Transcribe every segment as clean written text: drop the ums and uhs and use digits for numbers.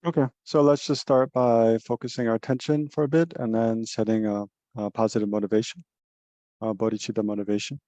Okay, so let's just start by focusing our attention for a bit and then setting a positive motivation, bodhicitta motivation.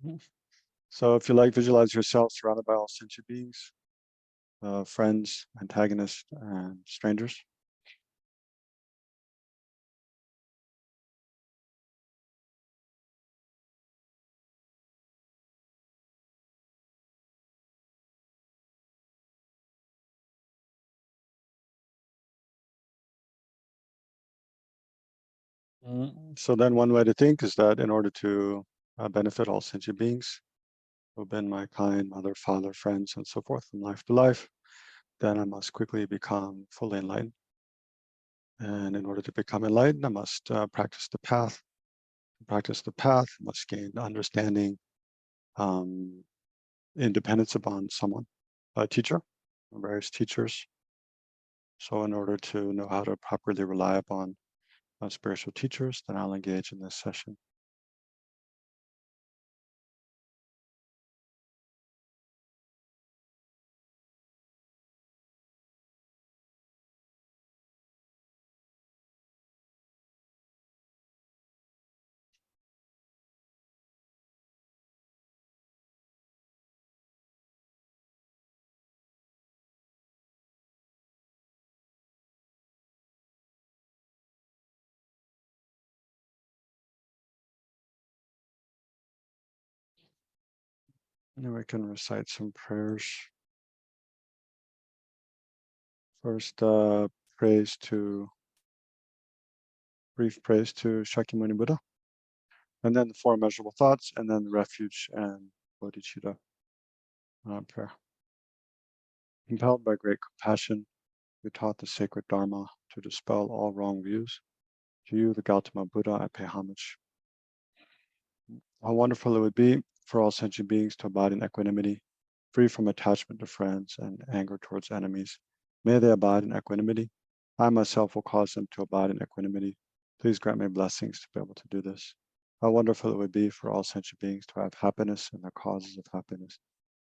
Mhm. So if you like, visualize yourself surrounded by all sentient beings, friends, antagonists, and strangers. So then one way to think is that in order to benefit all sentient beings, who have been my kind mother, father, friends, and so forth from life to life, then I must quickly become fully enlightened. And in order to become enlightened, I must practice the path. To practice the path, I must gain understanding, um, independence upon someone, a teacher, various teachers. So in order to know how to properly rely upon spiritual teachers, then I'll engage in this session. And we can recite some prayers. First, brief praise to Shakyamuni Buddha, and then the four immeasurable thoughts, and then the refuge and bodhicitta prayer. Impelled by great compassion, you taught the sacred Dharma to dispel all wrong views. To you, the Gautama Buddha, I pay homage. How wonderful it would be for all sentient beings to abide in equanimity, free from attachment to friends and anger towards enemies. May they abide in equanimity. I myself will cause them to abide in equanimity. Please grant me blessings to be able to do this. How wonderful it would be for all sentient beings to have happiness and the causes of happiness.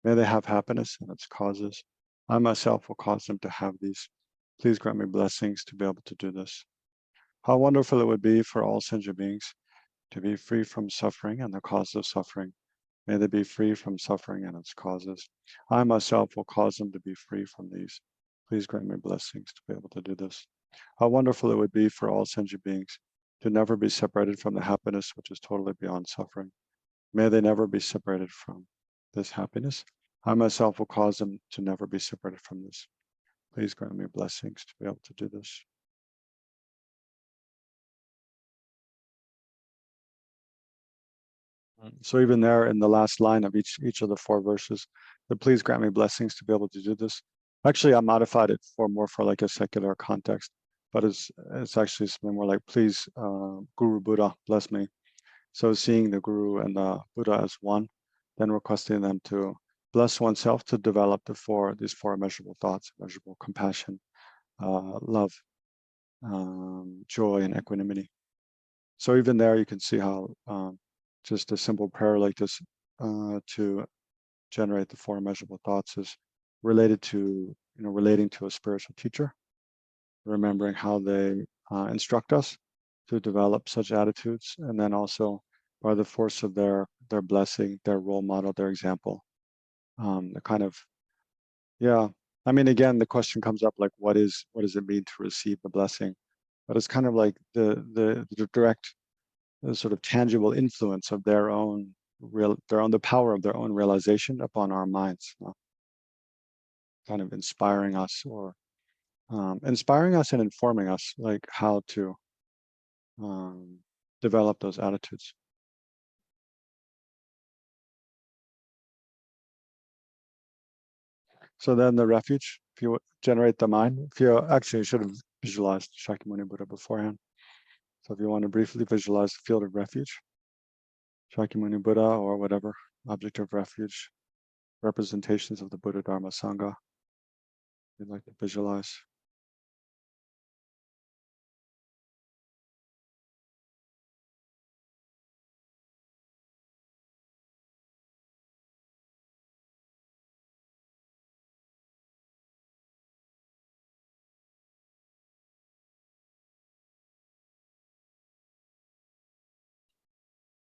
May they have happiness and its causes. I myself will cause them to have these. Please grant me blessings to be able to do this. How wonderful it would be for all sentient beings to be free from suffering and the cause of suffering. May they be free from suffering and its causes. I myself will cause them to be free from these. Please grant me blessings to be able to do this. How wonderful it would be for all sentient beings to never be separated from the happiness which is totally beyond suffering. May they never be separated from this happiness. I myself will cause them to never be separated from this. Please grant me blessings to be able to do this. So even there in the last line of each of the four verses, the please grant me blessings to be able to do this. Actually, I modified it for more for like a secular context, but it's actually something more like please, Guru Buddha, bless me. So seeing the Guru and the Buddha as one, then requesting them to bless oneself to develop these four immeasurable thoughts, immeasurable compassion, love, joy, and equanimity. So even there, you can see how just a simple prayer like this to generate the four immeasurable thoughts is related to, relating to a spiritual teacher, remembering how they instruct us to develop such attitudes, and then also by the force of their blessing, their role model, their example, the kind of, yeah. I mean, again, the question comes up like, what does it mean to receive the blessing? But it's kind of like the direct, the sort of tangible influence of the power of their own realization upon our minds, kind of inspiring us, or inspiring us and informing us like how to develop those attitudes. So then the refuge, if you generate the mind, if you actually should have visualized Shakyamuni Buddha beforehand. So if you want to briefly visualize the field of refuge, Shakyamuni Buddha or whatever object of refuge, representations of the Buddha, Dharma, Sangha you'd like to visualize.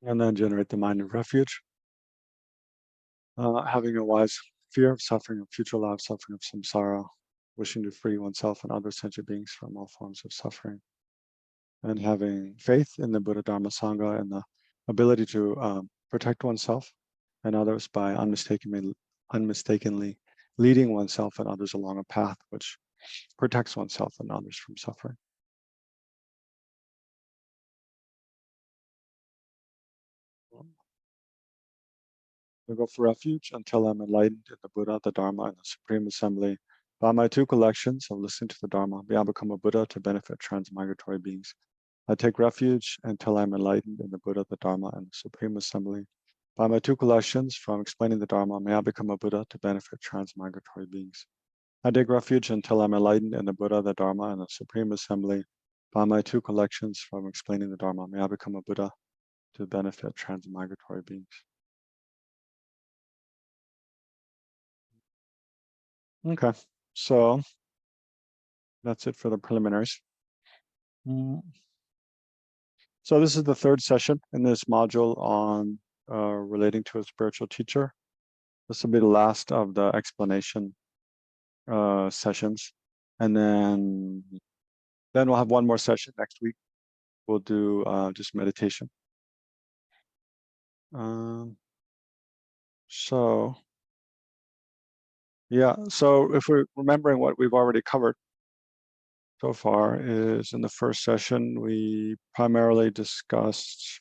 And then generate the mind of refuge, having a wise fear of suffering of future life, suffering of samsara, wishing to free oneself and other sentient beings from all forms of suffering, and having faith in the Buddha, Dharma, Sangha, and the ability to protect oneself and others by unmistakenly leading oneself and others along a path which protects oneself and others from suffering. I go for refuge until I'm enlightened in the Buddha, the Dharma, and the Supreme Assembly. By my two collections of listening to the Dharma, may I become a Buddha to benefit transmigratory beings. I take refuge until I'm enlightened in the Buddha, the Dharma, and the Supreme Assembly. By my two collections from explaining the Dharma, may I become a Buddha to benefit transmigratory beings. I take refuge until I'm enlightened in the Buddha, the Dharma, and the Supreme Assembly. By my two collections from explaining the Dharma, may I become a Buddha to benefit transmigratory beings. Okay, so that's it for the preliminaries. So this is the third session in this module on relating to a spiritual teacher. This will be the last of the explanation sessions. And then we'll have one more session next week. We'll do just meditation. So yeah, so if we're remembering what we've already covered so far is in the first session, we primarily discussed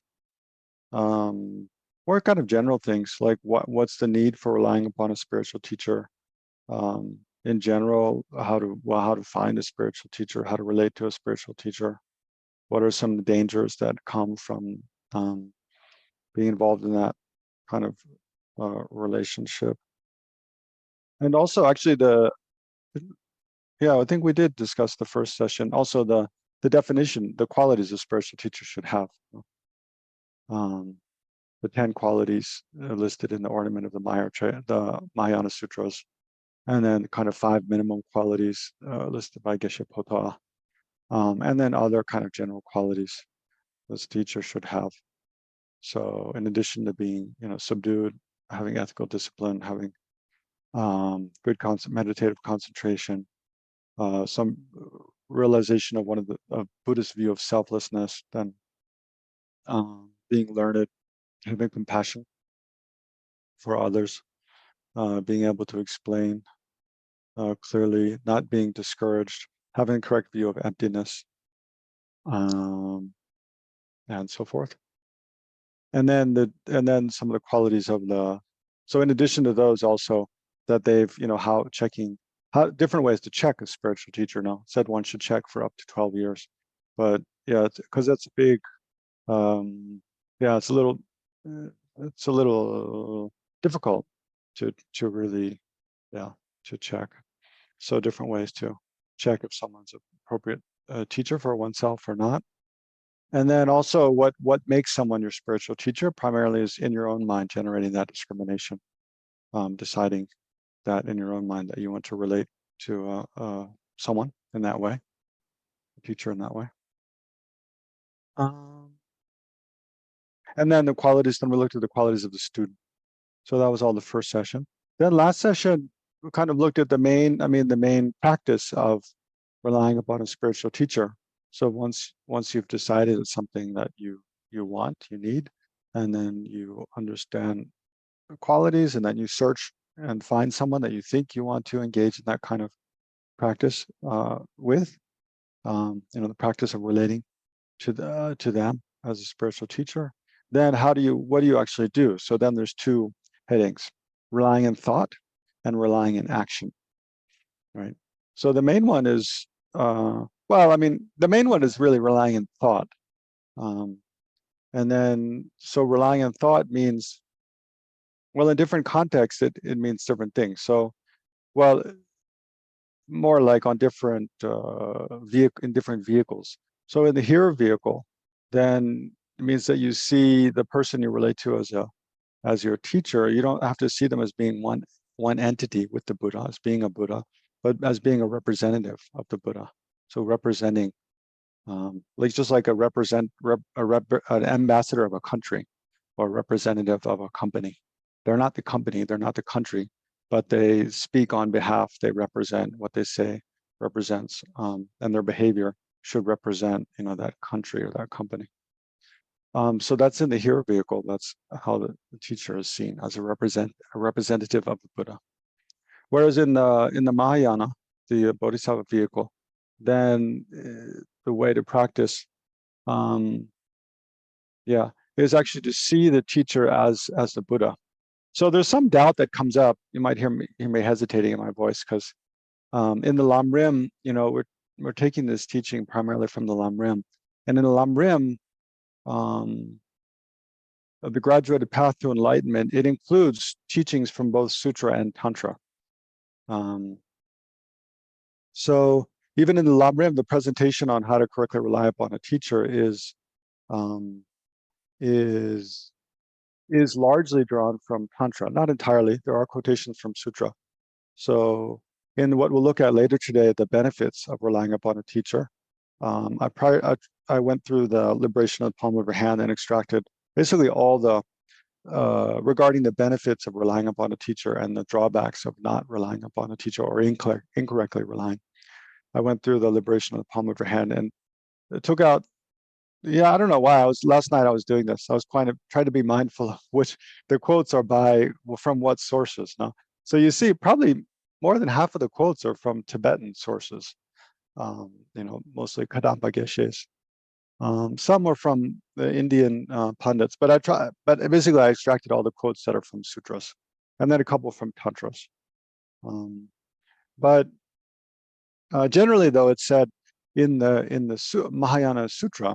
more kind of general things like what's the need for relying upon a spiritual teacher, in general, how to find a spiritual teacher, how to relate to a spiritual teacher, what are some dangers that come from being involved in that kind of relationship. And also actually I think we did discuss the first session, also the definition, the qualities a spiritual teacher should have. The 10 qualities listed in the ornament of the Mahayana Sutras, and then kind of 5 minimum qualities listed by Geshe Pota, and then other kind of general qualities this teacher should have. So in addition to being, subdued, having ethical discipline, having good meditative concentration, some realization of one of the Buddhist view of selflessness, then being learned, having compassion for others, being able to explain clearly, not being discouraged, having a correct view of emptiness, and so forth. And then some of the qualities of so in addition to those also that they've, how different ways to check a spiritual teacher. Now said one should check for up to 12 years, but yeah, because that's a big, it's a little difficult to really, to check. So different ways to check if someone's an appropriate teacher for oneself or not. And then also what makes someone your spiritual teacher primarily is in your own mind, generating that discrimination, deciding that in your own mind that you want to relate to someone in that way, a teacher in that way. And then the qualities, then we looked at the qualities of the student. So that was all the first session. Then last session, we kind of looked at the main practice of relying upon a spiritual teacher. So once you've decided it's something that you want, you need, and then you understand the qualities, and then you search and find someone that you think you want to engage in that kind of practice with, the practice of relating to them as a spiritual teacher. Then what do you actually do? So then there's two headings: relying in thought and relying in action, right? So the main one is, the main one is really relying in thought. And then, so relying in thought means, well, in different contexts, it means different things. So, well, more like on different in different vehicles. So in the hearer vehicle, then it means that you see the person you relate to as your teacher. You don't have to see them as being one entity with the Buddha, as being a Buddha, but as being a representative of the Buddha. So representing, just like an ambassador of a country or representative of a company. They're not the company, they're not the country, but they speak on behalf, they represent what they say represents, and their behavior should represent, that country or that company. So that's in the hearer vehicle. That's how the teacher is seen, as a representative of the Buddha. Whereas in the Mahayana, the Bodhisattva vehicle, then the way to practice, is actually to see the teacher as the Buddha. So there's some doubt that comes up. You might hear me hesitating in my voice, because in the Lam Rim, we're taking this teaching primarily from the Lam Rim, and in the Lam Rim, the graduated path to enlightenment, it includes teachings from both sutra and tantra. So even in the Lam Rim, the presentation on how to correctly rely upon a teacher is largely drawn from tantra, not entirely. There are quotations from sutra. So in what we'll look at later today, the benefits of relying upon a teacher, I went through the liberation of the palm of your hand and extracted basically all the regarding the benefits of relying upon a teacher and the drawbacks of not relying upon a teacher or incorrectly relying. I went through the liberation of the palm of your hand and it took out. Yeah, I don't know why. Last night I was doing this. I was trying to be mindful of which the quotes are from what sources. No, so you see, probably more than half of the quotes are from Tibetan sources. Mostly Kadampa Geshes. Some are from the Indian pundits, but basically I extracted all the quotes that are from sutras, and then a couple from tantras. But generally, though, it's said in the Mahayana Sutra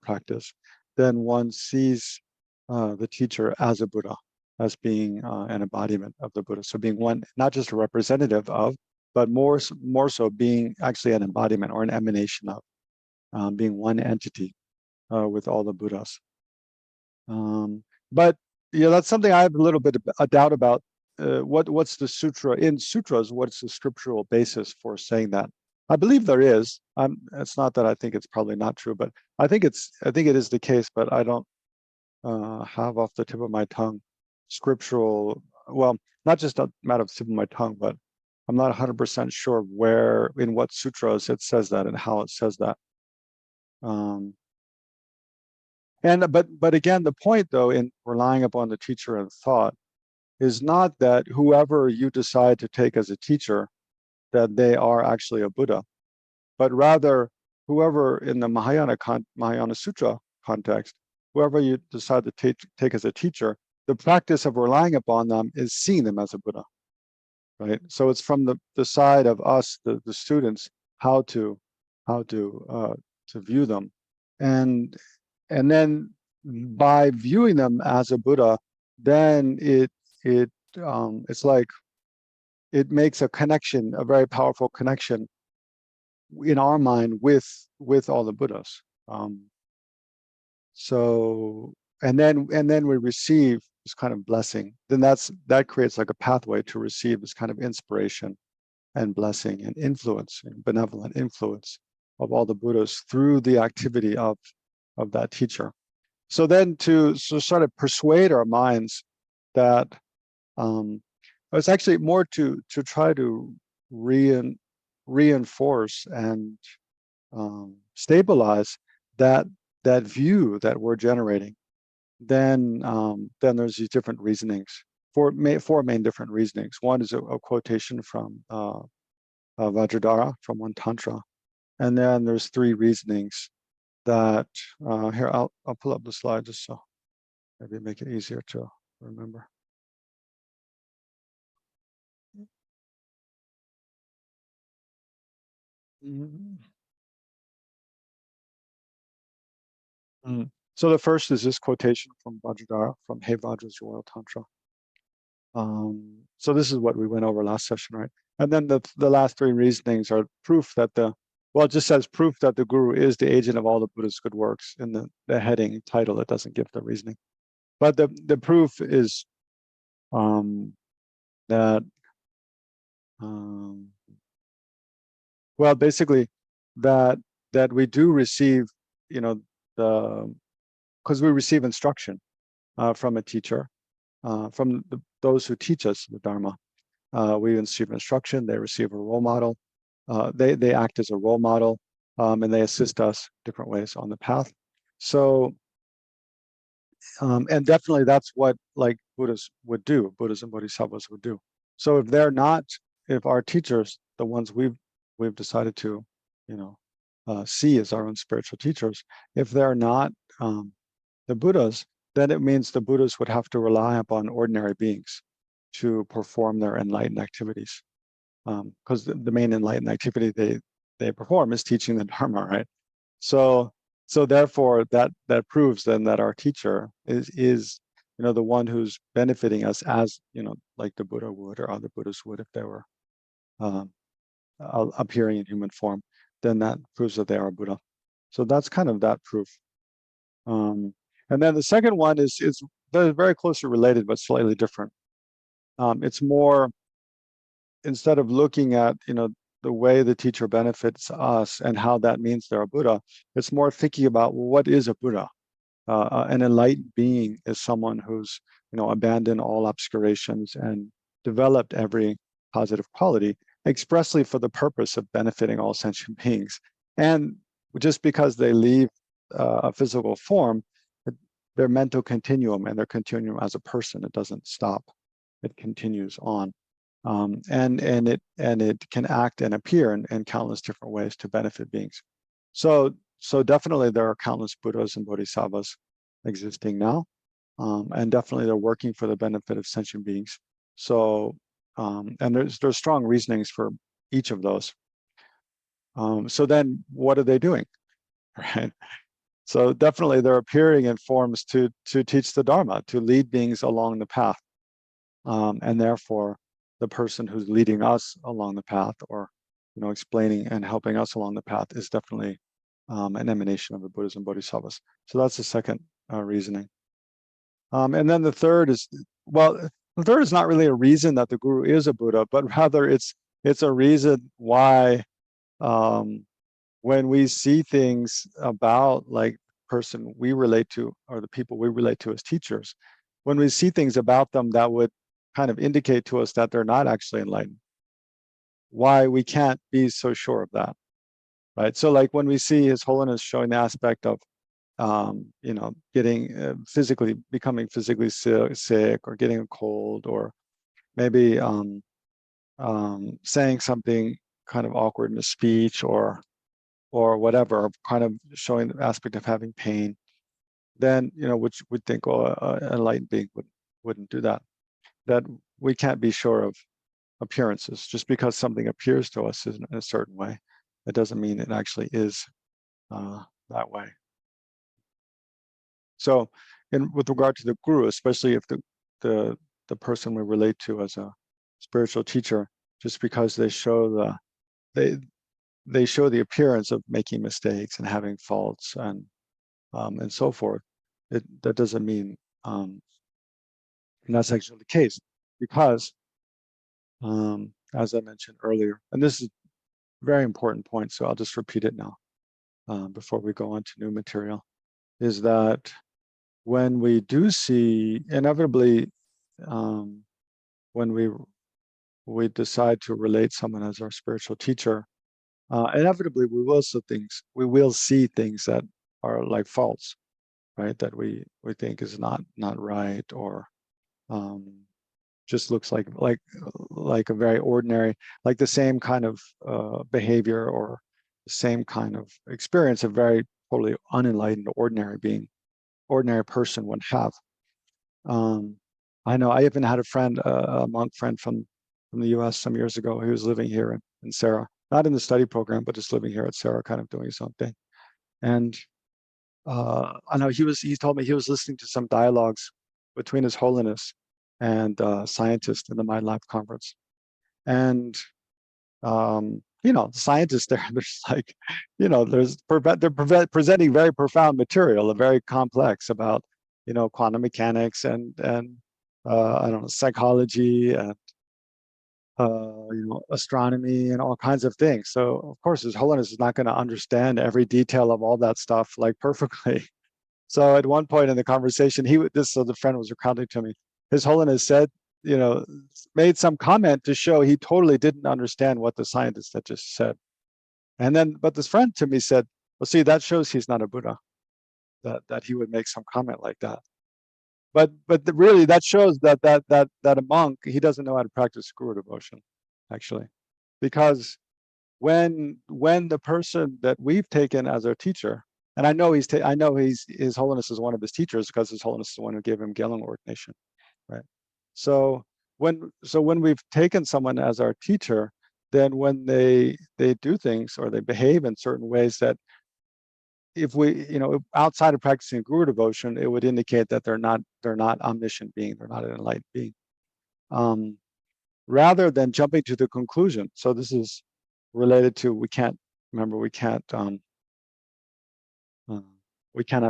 practice, then one sees the teacher as a Buddha, as being an embodiment of the Buddha. So being one, not just a representative of, but more so being actually an embodiment or an emanation of, being one entity with all the Buddhas. But that's something I have a little bit of a doubt about. What's the sutra in sutras? What's the scriptural basis for saying that? I believe there is. It's not that I think it's probably not true, but I think it is the case. But I don't have off the tip of my tongue scriptural. Well, not just a matter of the tip of my tongue, but I'm not 100% sure where, in what sutras it says that and how it says that. But again, the point, though, in relying upon the teacher and thought is not that whoever you decide to take as a teacher, that they are actually a Buddha, but rather whoever in the Mahayana Sutra context, whoever you decide to take as a teacher, the practice of relying upon them is seeing them as a Buddha, right? So it's from the side of us, the students, how to view them, and then by viewing them as a Buddha, then it's like it makes a connection, a very powerful connection in our mind with all the Buddhas. So and then we receive this kind of blessing. Then that creates like a pathway to receive this kind of inspiration and blessing and influence, and benevolent influence of all the Buddhas through the activity of that teacher. So then to sort of persuade our minds that it's actually more to try to reinforce and stabilize that view that we're generating. Then there's these different reasonings, four main different reasonings. One is a quotation from Vajradhara from one tantra, and then there's three reasonings that here I'll pull up the slide just so maybe make it easier to remember. So the first is this quotation from Vajradhara from Hey Vajra's Royal Tantra. So this is what we went over last session, right? And then the last three reasonings are proof that it just says proof that the Guru is the agent of all the Buddha's good works in the heading title. It doesn't give the reasoning. But the proof is that, well, basically that we do receive, because we receive instruction from a teacher, from those who teach us the Dharma. We receive instruction, they receive a role model. They act as a role model, and they assist us different ways on the path. So, and definitely that's what like Buddhas would do, Buddhas and Bodhisattvas would do. So if our teachers, the ones we've decided to, see as our own spiritual teachers, if they're not the Buddhas, then it means the Buddhas would have to rely upon ordinary beings to perform their enlightened activities. Because the main enlightened activity they perform is teaching the Dharma, right? So therefore that proves then that our teacher is the one who's benefiting us as like the Buddha would or other Buddhas would if they were appearing in human form. Then that proves that they are Buddha. So that's kind of that proof. And then the second one is very closely related but slightly different. It's more, instead of looking at the way the teacher benefits us and how that means they're a Buddha, it's more thinking about, well, what is a Buddha? An enlightened being is someone who's abandoned all obscurations and developed every positive quality expressly for the purpose of benefiting all sentient beings. And just because they leave a physical form, their mental continuum and their continuum as a person, it doesn't stop. It continues on. And it can act and appear in countless different ways to benefit beings. So definitely there are countless Buddhas and Bodhisattvas existing now, and definitely they're working for the benefit of sentient beings. So and there's strong reasonings for each of those. So then what are they doing, right? So definitely they're appearing in forms to teach the Dharma, to lead beings along the path, and therefore the person who's leading us along the path, or explaining and helping us along the path, is definitely an emanation of the Buddhas and Bodhisattvas. So that's the second reasoning. And then the third is, well, the third is not really a reason that the Guru is a Buddha, but rather it's a reason why when we see things about like person we relate to or the people we relate to as teachers, when we see things about them that would kind of indicate to us that they're not actually enlightened, why we can't be so sure of that, right? So like when we see His Holiness showing the aspect of getting becoming physically sick or getting a cold, or maybe saying something kind of awkward in a speech, or whatever, kind of showing the aspect of having pain, then which would think, oh, an enlightened being wouldn't do that. That we can't be sure of appearances. Just because something appears to us in a certain way, it doesn't mean it actually is that way. So, with regard to the Guru, especially if the person we relate to as a spiritual teacher, just because they show they show the appearance of making mistakes and having faults and so forth, that doesn't mean that's actually the case, because as I mentioned earlier, and this is a very important point, so I'll just repeat it now. before we go on to new material, is that when we do see, inevitably, when we decide to relate someone as our spiritual teacher, inevitably we will see things that are like faults, right? That we think is not right, or just looks like a very ordinary, like the same kind of behavior or the same kind of experience a very totally unenlightened ordinary person would have. I know I even had a friend, a monk friend from the U.S. some years ago. He was living here in Sarah, not in the study program, but just living here at Sarah, kind of doing something. And I know he told me he was listening to some dialogues between His Holiness and scientists in the Mind Lab conference. And scientists there, there's like, they're presenting very profound material, very complex about, quantum mechanics and I don't know, psychology and astronomy and all kinds of things. So of course, His Holiness is not going to understand every detail of all that stuff like perfectly. So at one point in the conversation, so the friend was recounting to me, His Holiness said, made some comment to show he totally didn't understand what the scientist had just said. And then, but this friend to me said, well, see, that shows he's not a Buddha, that he would make some comment like that. But really, that shows that a monk, he doesn't know how to practice guru devotion, actually, because when the person that we've taken as our teacher, and I know His Holiness is one of his teachers because His Holiness is the one who gave him Gelung ordination, right? So when we've taken someone as our teacher, then when they do things or they behave in certain ways that, if we, outside of practicing guru devotion, it would indicate that they're not omniscient being, they're not an enlightened being. Rather than jumping to the conclusion, so this is related to we cannot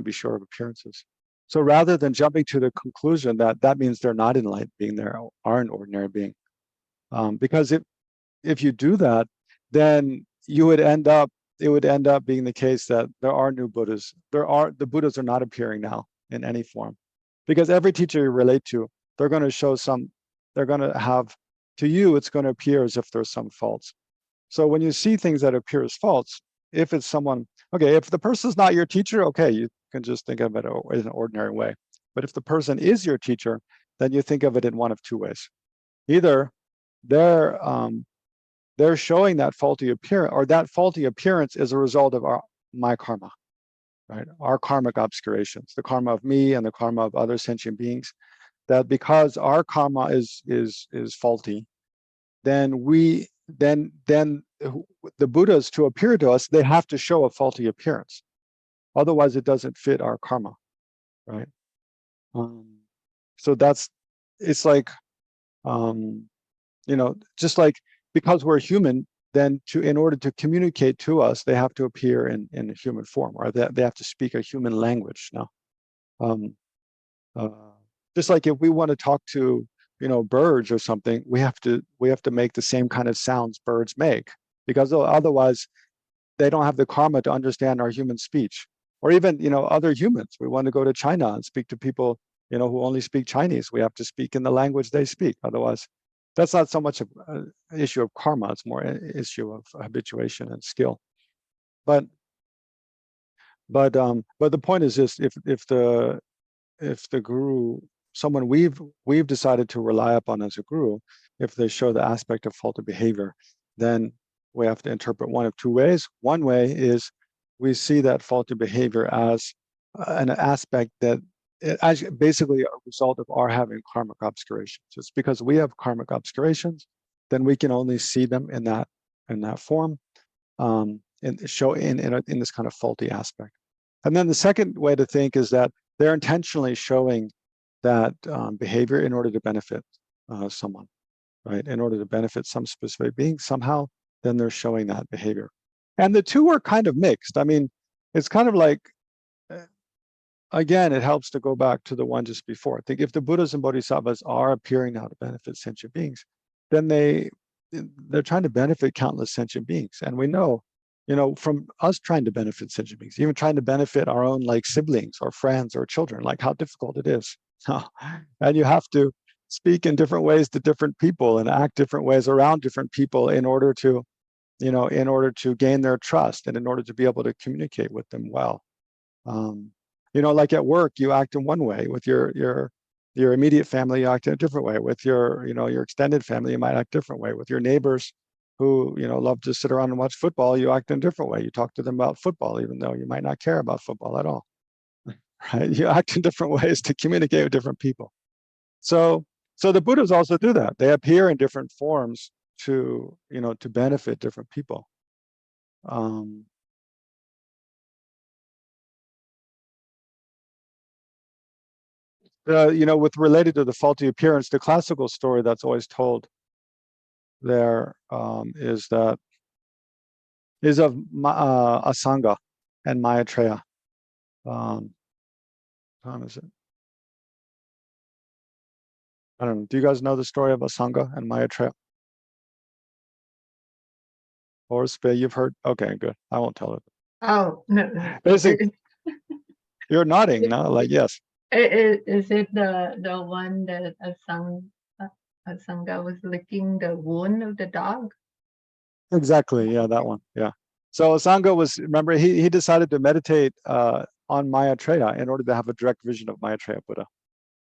be sure of appearances. So rather than jumping to the conclusion that means they're not enlightened being, they are an ordinary being, because if you do that, then it would end up being the case that there are new Buddhas. The Buddhas are not appearing now in any form, because every teacher you relate to, they're going to have, to you, it's going to appear as if there's some faults. So when you see things that appear as faults, if it's someone, okay, if the person's not your teacher, okay, you can just think of it in an ordinary way. But if the person is your teacher, then you think of it in one of two ways. Either they're showing that faulty appearance, or that faulty appearance is a result of my karma, right? Our karmic obscurations, the karma of me and the karma of other sentient beings. That because our karma is faulty, then the Buddhas, to appear to us, they have to show a faulty appearance. Otherwise, it doesn't fit our karma, right? So it's like, just like, because we're human, then in order to communicate to us, they have to appear in a human form, or they have to speak a human language now. Just like if we want to talk to, birds or something, we have to make the same kind of sounds birds make, because otherwise they don't have the karma to understand our human speech. Or even, other humans. We want to go to China and speak to people, who only speak Chinese. We have to speak in the language they speak. Otherwise, that's not so much an issue of karma. It's more an issue of habituation and skill. But the point is this: if the guru, someone we've decided to rely upon as a guru, if they show the aspect of faulty behavior, then we have to interpret one of two ways. One way is we see that faulty behavior as an aspect that as basically a result of our having karmic obscurations. It's because we have karmic obscurations, then we can only see them in that form, and show in this kind of faulty aspect. And then the second way to think is that they're intentionally showing that behavior in order to benefit someone, right? In order to benefit some specific being somehow, then they're showing that behavior. And the two are kind of mixed. I mean, it's kind of like, again, it helps to go back to the one just before. I think if the Buddhas and Bodhisattvas are appearing now to benefit sentient beings, then they're trying to benefit countless sentient beings. And we know, from us trying to benefit sentient beings, even trying to benefit our own like siblings or friends or children, like how difficult it is. And you have to speak in different ways to different people and act different ways around different people in order to, in order to gain their trust and in order to be able to communicate with them well. Like at work, you act in one way with your immediate family, you act in a different way. With your extended family, you might act a different way. With your neighbors who, love to sit around and watch football, you act in a different way. You talk to them about football, even though you might not care about football at all. Right? You act in different ways to communicate with different people. So the Buddhas also do that. They appear in different forms to, to benefit different people. With related to the faulty appearance, the classical story that's always told there is of Asanga and Maitreya. How is it? I don't know. Do you guys know the story of Asanga and Maitreya? Or you've heard? Okay, good. I won't tell it. Oh, no. Basically, you're nodding now, like yes. Is it the one that Asanga was licking the wound of the dog? Exactly. Yeah, that one. Yeah. So Asanga remember, he decided to meditate on Maitreya in order to have a direct vision of Maitreya Buddha.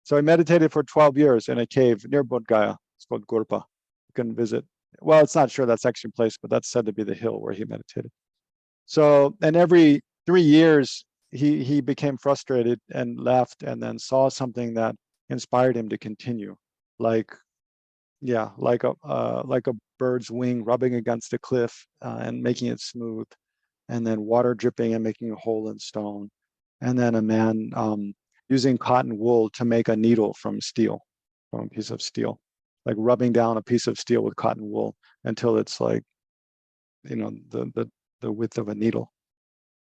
So he meditated for 12 years in a cave near Bodh Gaya. It's called Gurpa. You can visit. Well, it's not sure that's actually a place, but that's said to be the hill where he meditated. So, and every 3 years, he became frustrated and left, and then saw something that inspired him to continue, like like a bird's wing rubbing against a cliff and making it smooth, and then water dripping and making a hole in stone, and then a man using cotton wool to make a needle from a piece of steel, like rubbing down a piece of steel with cotton wool until it's like, the width of a needle,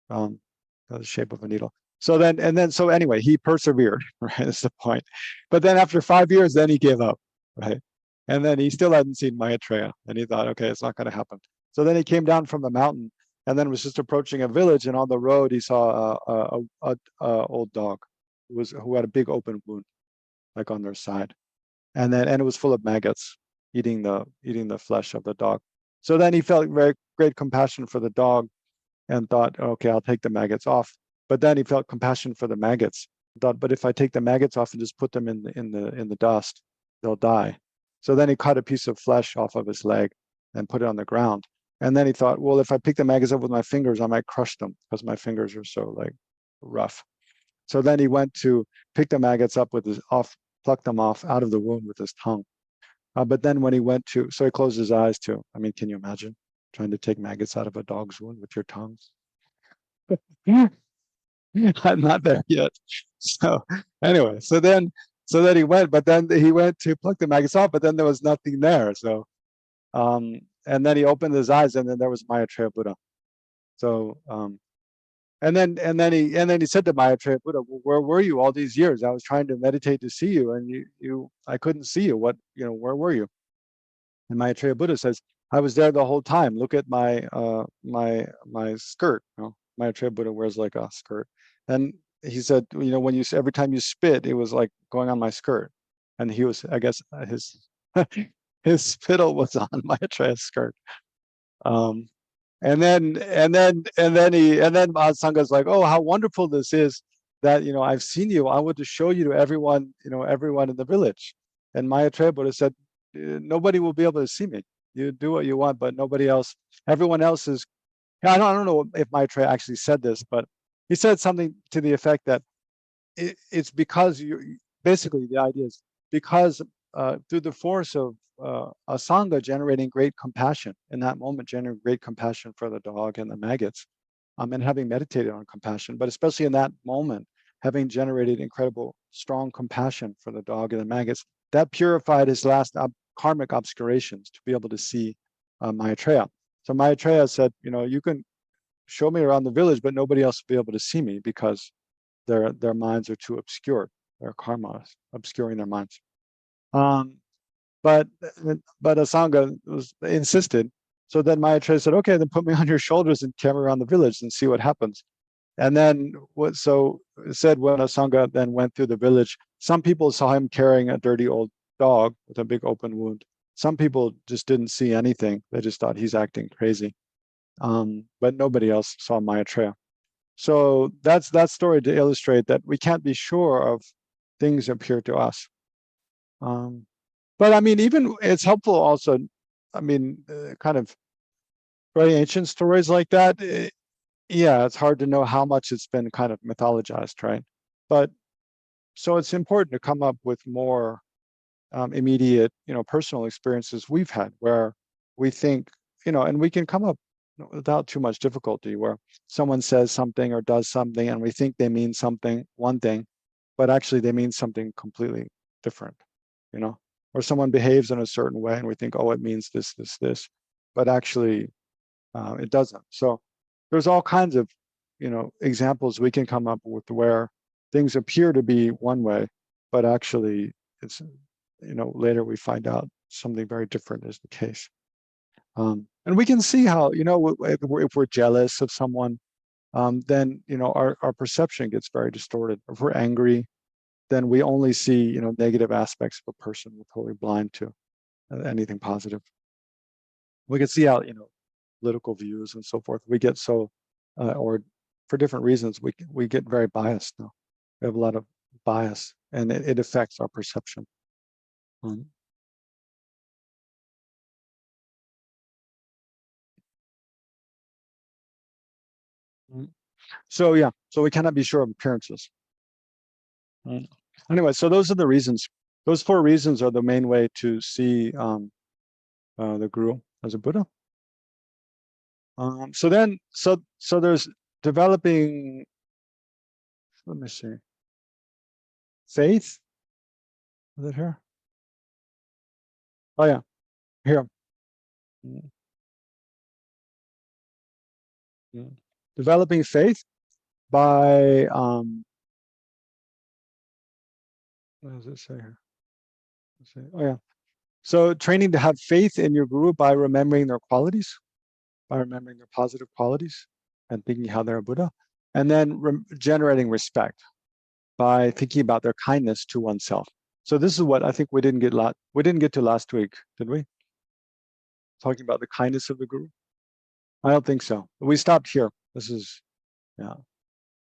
the shape of a needle. So anyway, he persevered, right? That's the point. But then after 5 years, then he gave up, right? And then he still hadn't seen Maitreya, and he thought, okay, it's not going to happen. So then he came down from the mountain, and then was just approaching a village, and on the road he saw a old dog who had a big open wound, like on their side, and it was full of maggots eating the flesh of the dog. So then he felt very great compassion for the dog, and thought, okay, I'll take the maggots off. But then he felt compassion for the maggots. Thought, but if I take the maggots off and just put them in the dust, they'll die. So then he cut a piece of flesh off of his leg and put it on the ground. And then he thought, well, if I pick the maggots up with my fingers, I might crush them because my fingers are so like rough. So then he went to pick the maggots up with pluck them off out of the wound with his tongue. But then when he so he closed his eyes too. I mean, can you imagine trying to take maggots out of a dog's wound with your tongue? Yeah. I'm not there yet. So anyway, so then he went, but then he went to pluck the maggots off, but then there was nothing there. So and then he opened his eyes, and then there was Maitreya Buddha. So and then he said to Maitreya Buddha, well, where were you all these years? I was trying to meditate to see you, and I couldn't see you. Where were you? And Maitreya Buddha says, I was there the whole time. Look at my my skirt. Maitreya Buddha wears like a skirt. And he said, when every time you spit, it was like going on my skirt. And he was, I guess, his his spittle was on Maitreya's skirt. And then Sanga's like, oh, how wonderful this is that I've seen you. I want to show you to everyone, everyone in the village. And Maitreya Buddha said, nobody will be able to see me. You do what you want, but nobody else. Everyone else is. I don't know if Maitreya actually said this, but he said something to the effect that it's because basically the idea is because through the force of a sangha generating great compassion in that moment, generating great compassion for the dog and the maggots, and having meditated on compassion, but especially in that moment, having generated incredible strong compassion for the dog and the maggots, that purified his last karmic obscurations to be able to see Maitreya. So Maitreya said, you can show me around the village, but nobody else will be able to see me because their minds are too obscure. Their karma is obscuring their minds. But Asanga insisted. So then Maitreya said, okay, then put me on your shoulders and carry me around the village and see what happens. And then so it said when Asanga then went through the village, some people saw him carrying a dirty old dog with a big open wound. Some people just didn't see anything. They just thought he's acting crazy. But nobody else saw Maitreya. So that's that story to illustrate that we can't be sure of things appear to us. But I mean, even it's helpful also, I mean, kind of very ancient stories like that. Yeah, it's hard to know how much it's been kind of mythologized, right? But so it's important to come up with more immediate, personal experiences we've had where we think, and we can come up without too much difficulty where someone says something or does something and we think they mean something, one thing, but actually they mean something completely different, or someone behaves in a certain way and we think, oh, it means this, this, this, but actually it doesn't. So there's all kinds of, examples we can come up with where things appear to be one way, but actually it's, later we find out something very different is the case. And we can see how, if we're jealous of someone, then, our perception gets very distorted. If we're angry, then we only see, negative aspects of a person. We're totally blind to anything positive. We can see how, political views and so forth. We get so, or for different reasons, we get very biased now. We have a lot of bias, and it affects our perception. So yeah, so we cannot be sure of appearances. Anyway, so those are the reasons. Those 4 reasons are the main way to see the guru as a Buddha. So then, so there's developing. Let me see. Faith. Is it here? Oh yeah, here. Mm, mm. Developing faith by what does it say here? Oh yeah. So training to have faith in your guru by remembering their qualities, by remembering their positive qualities, and thinking how they're a Buddha, and then generating respect by thinking about their kindness to oneself. So this is what I think we didn't get to last week, did we? Talking about the kindness of the guru. I don't think so. We stopped here. This is, yeah.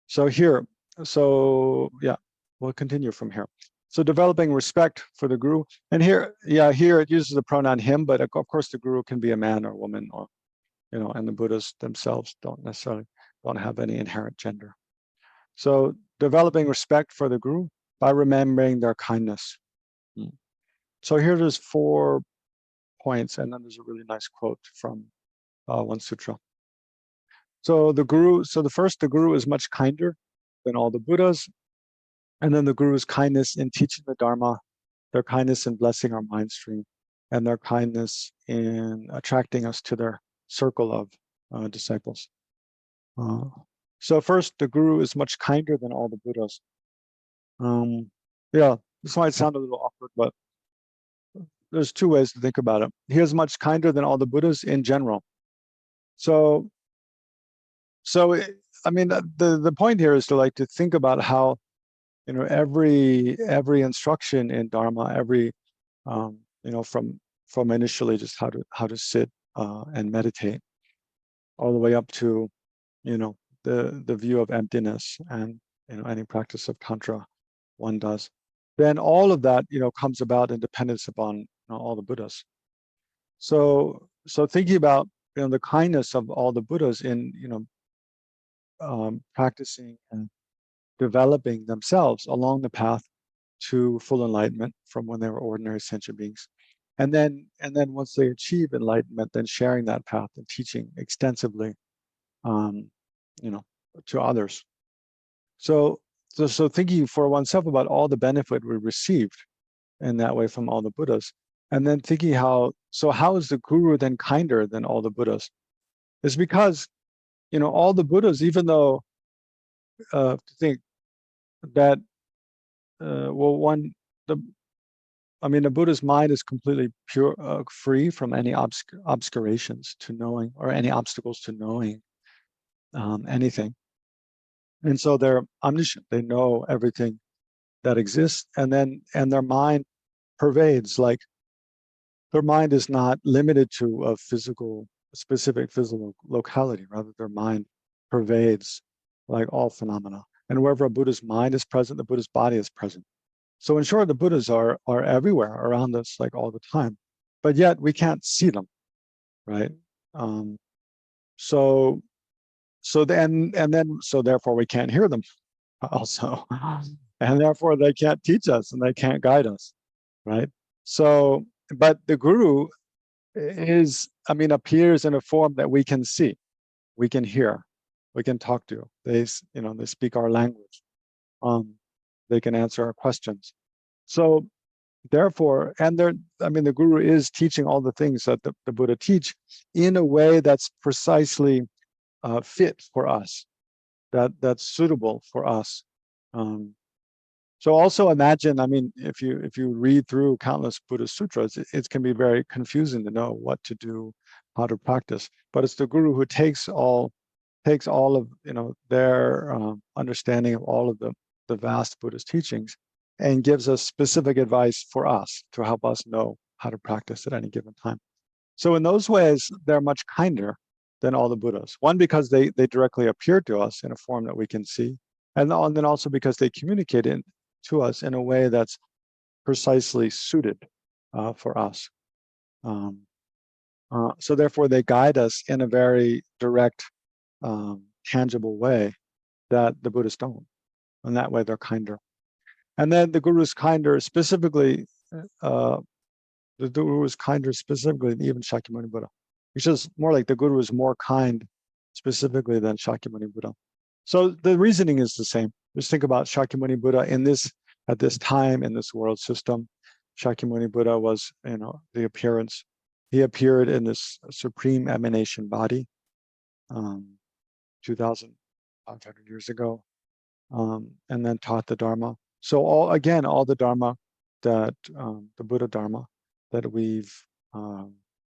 So here, so yeah, we'll continue from here. So developing respect for the guru, and here, yeah, here it uses the pronoun him, but of course the guru can be a man or a woman, or and the Buddhas themselves don't have any inherent gender. So developing respect for the guru by remembering their kindness. So here there's 4 points, and then there's a really nice quote from one sutra. So the guru is much kinder than all the Buddhas. And then the guru's kindness in teaching the Dharma, their kindness in blessing our mind stream, and their kindness in attracting us to their circle of disciples. So first, the guru is much kinder than all the Buddhas. Yeah, this might sound a little awkward, but there's 2 ways to think about it. He is much kinder than all the Buddhas in general. So I mean, the point here is to think about how, every instruction in Dharma, every from initially just how to sit and meditate, all the way up to the view of emptiness and any practice of tantra one does, then all of that comes about in dependence upon all the Buddhas. So thinking about the kindness of all the Buddhas in practicing and developing themselves along the path to full enlightenment from when they were ordinary sentient beings. And then once they achieve enlightenment, then sharing that path and teaching extensively, to others. So thinking for oneself about all the benefit we received in that way from all the Buddhas, and then thinking how is the guru then kinder than all the Buddhas? It's because, all the Buddhas, even though to think that well, one the I mean, the Buddha's mind is completely pure, free from any obscurations to knowing, or any obstacles to knowing anything. And so they're omniscient. They know everything that exists, and their mind pervades. Like, their mind is not limited to a specific physical locality. Rather, their mind pervades like all phenomena. And wherever a Buddha's mind is present, the Buddha's body is present. So in short, the Buddhas are everywhere around us, like all the time, but yet we can't see them, right? Um, so so therefore we can't hear them also, and therefore they can't teach us and they can't guide us, right? So, but the guru appears in a form that we can see, we can hear, we can talk to. They speak our language. They can answer our questions. So therefore, the guru is teaching all the things that the Buddha teach in a way that's precisely fit for us, that's suitable for us. So also imagine, if you read through countless Buddhist sutras, it can be very confusing to know what to do, how to practice. But it's the guru who takes all of their understanding of all of the vast Buddhist teachings and gives us specific advice for us to help us know how to practice at any given time. So in those ways, they're much kinder than all the Buddhas. One, because they directly appear to us in a form that we can see, and then also because they communicate to us in a way that's precisely suited for us. So therefore, they guide us in a very direct, tangible way that the Buddhists don't. And that way, they're kinder. And then the Guru is kinder, specifically. The Guru is kinder specifically than even Shakyamuni Buddha, which is more like the Guru is more kind specifically than Shakyamuni Buddha. So the reasoning is the same. Just think about Shakyamuni Buddha at this time in this world system. Shakyamuni Buddha was, the appearance. He appeared in this supreme emanation body, 2,500 years ago, and then taught the Dharma. So all the Dharma that the Buddha Dharma that we've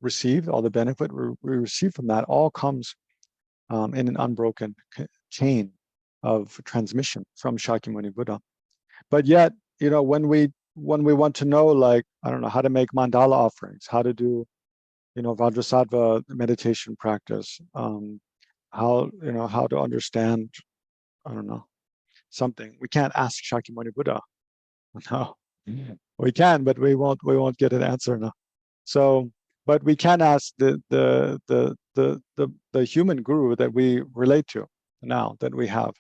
received, all the benefit we receive from that, all comes in an unbroken chain of transmission from Shakyamuni Buddha. But yet, when we want to know, like, I don't know, how to make mandala offerings, how to do, Vajrasattva meditation practice, how to understand, I don't know, something, we can't ask Shakyamuni Buddha. No, we can, but we won't get an answer now. So, but we can ask the human guru that we relate to now, that we have.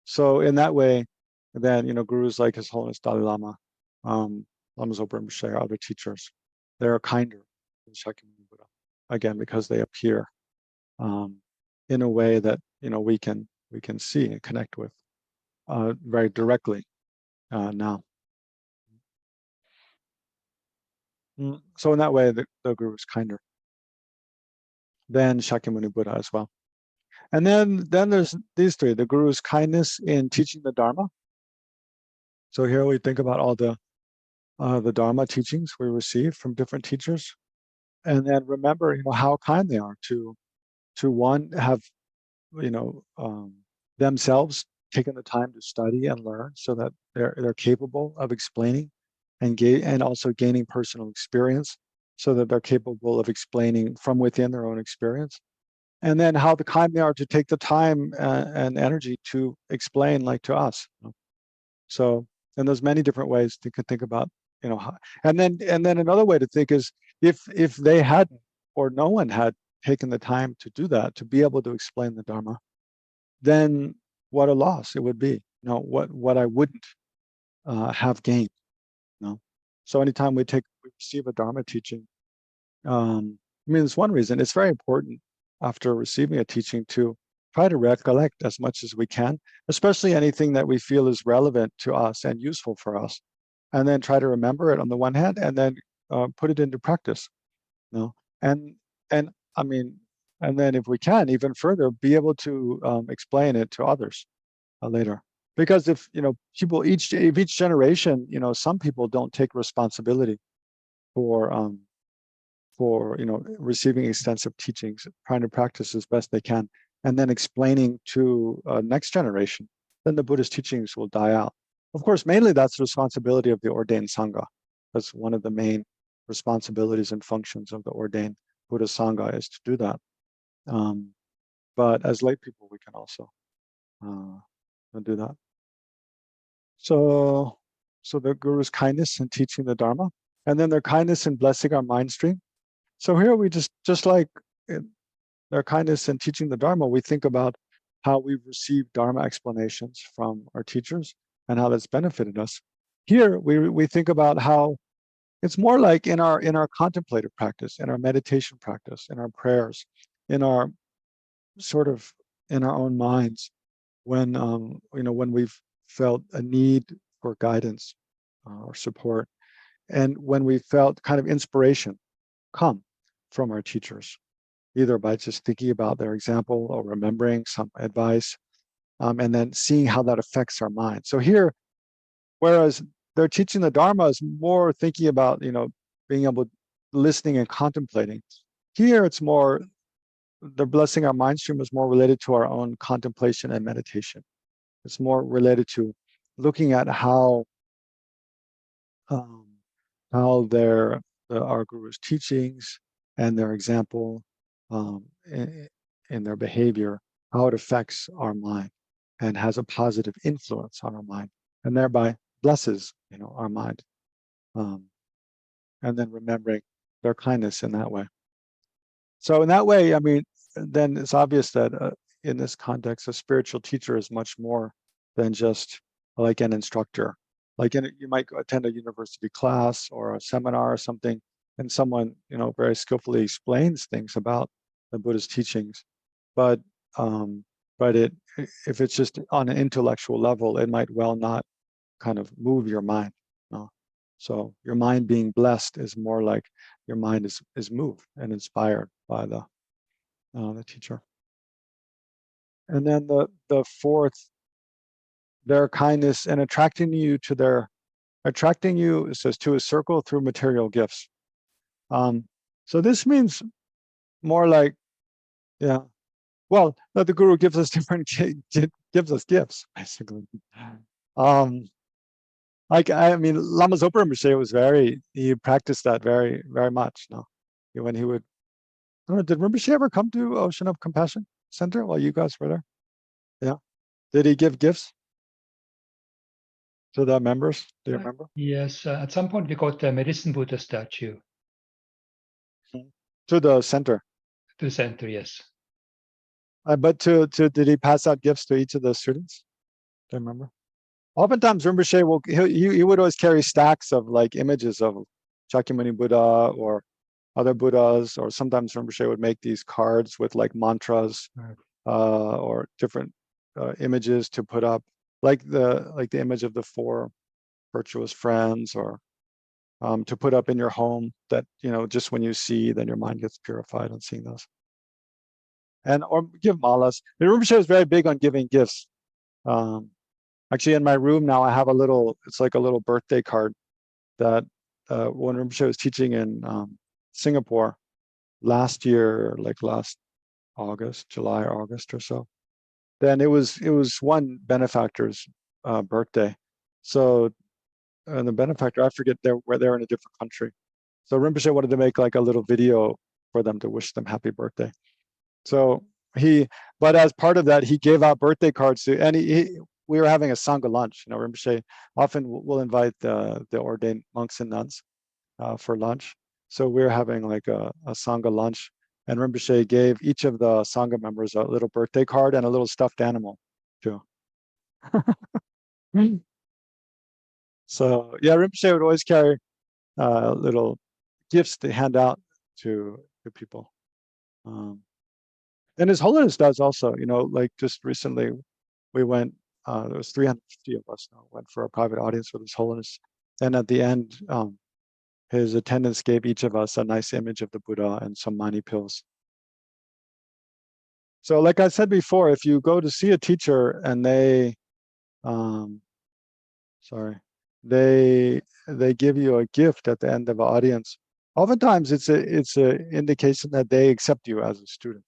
So in that way, then gurus like His Holiness Dalai Lama, Lama Zopa Rinpoche, other teachers, they're kinder than Shakyamuni Buddha, again because they appear in a way that we can see and connect with very directly now. So in that way, the guru is kinder than Shakyamuni Buddha as well. And then there's these three: the guru's kindness in teaching the Dharma. So here we think about all the Dharma teachings we receive from different teachers, and then remember, how kind they are to one, have themselves taken the time to study and learn, so that they're capable of explaining and also gaining personal experience, so that they're capable of explaining from within their own experience. And then how the kind they are to take the time and energy to explain, like to us. So, and there's many different ways to think about, how, and then another way to think is, if they hadn't, or no one had taken the time to do that, to be able to explain the Dharma, then what a loss it would be. What I wouldn't have gained. So anytime we receive a Dharma teaching, it's one reason. It's very important after receiving a teaching to try to recollect as much as we can, especially anything that we feel is relevant to us and useful for us, and then try to remember it on the one hand, and then put it into practice. And and then if we can, even further, be able to explain it to others later. because if people if each generation, some people don't take responsibility for receiving extensive teachings, trying to practice as best they can, and then explaining to next generation, then the Buddhist teachings will die out. Of course, mainly that's the responsibility of the ordained Sangha. That's one of the main responsibilities and functions of the ordained Buddhist Sangha, is to do that. But as lay people, we can also do that. So the Guru's kindness in teaching the Dharma, and then their kindness in blessing our mind stream. So here we just like their kindness in teaching the Dharma, we think about how we've received Dharma explanations from our teachers and how that's benefited us. Here we think about how it's more like in our contemplative practice, in our meditation practice, in our prayers, in our sort of in our own minds, when when we've felt a need for guidance or support, and when we felt kind of inspiration come from our teachers, either by just thinking about their example or remembering some advice, and then seeing how that affects our mind. So here, whereas they're teaching the Dharma is more thinking about, being able, listening and contemplating. Here it's more, the blessing our mind stream is more related to our own contemplation and meditation. It's more related to looking at how our Guru's teachings and their example in their behavior, how it affects our mind and has a positive influence on our mind, and thereby blesses our mind, and then remembering their kindness in that way. So in that way, I mean, then it's obvious that in this context, a spiritual teacher is much more than just like an instructor. Like you might attend a university class or a seminar or something, and someone very skillfully explains things about the Buddhist teachings, but if it's just on an intellectual level, it might well not kind of move your mind. So your mind being blessed is more like your mind is moved and inspired by the teacher. And then the fourth, their kindness and attracting you, it says, to a circle through material gifts. So this means more like, yeah, well, that the Guru gives us gives us gifts, basically. Like, I mean, Lama Zopa Rinpoche he practiced that very, very much. When he would, I don't know, did Rinpoche ever come to Ocean of Compassion Center while you guys were there? Yeah. Did he give gifts to the members? Do you remember? Yes, at some point we got the Medicine Buddha statue. To the center. To the center, yes. But did he pass out gifts to each of the students? Do you remember? Oftentimes Rinpoche he would always carry stacks of like images of Shakyamuni Buddha or other Buddhas, or sometimes Rinpoche would make these cards with like mantras, or different images to put up, like the image of the four virtuous friends, or to put up in your home, that just when you see, then your mind gets purified on seeing those. Or give malas. The Rinpoche was very big on giving gifts. Actually, in my room now, I have it's like a little birthday card that when Rinpoche was teaching in Singapore last year, like last August, July or August or so, then it was one benefactor's birthday. So, and the benefactor, I forget, they're in a different country. So Rinpoche wanted to make like a little video for them to wish them happy birthday. So but as part of that, he gave out birthday cards to, and we were having a Sangha lunch. Rinpoche often will invite the ordained monks and nuns for lunch. So we were having like a Sangha lunch, and Rinpoche gave each of the Sangha members a little birthday card and a little stuffed animal too. So yeah, Rinpoche would always carry little gifts to hand out to people. And His Holiness does also, like just recently we went, there was 350 of us went for a private audience with His Holiness. And at the end, his attendants gave each of us a nice image of the Buddha and some mani pills. So like I said before, if you go to see a teacher and they sorry, they give you a gift at the end of an audience. Oftentimes, it's a indication that they accept you as a student.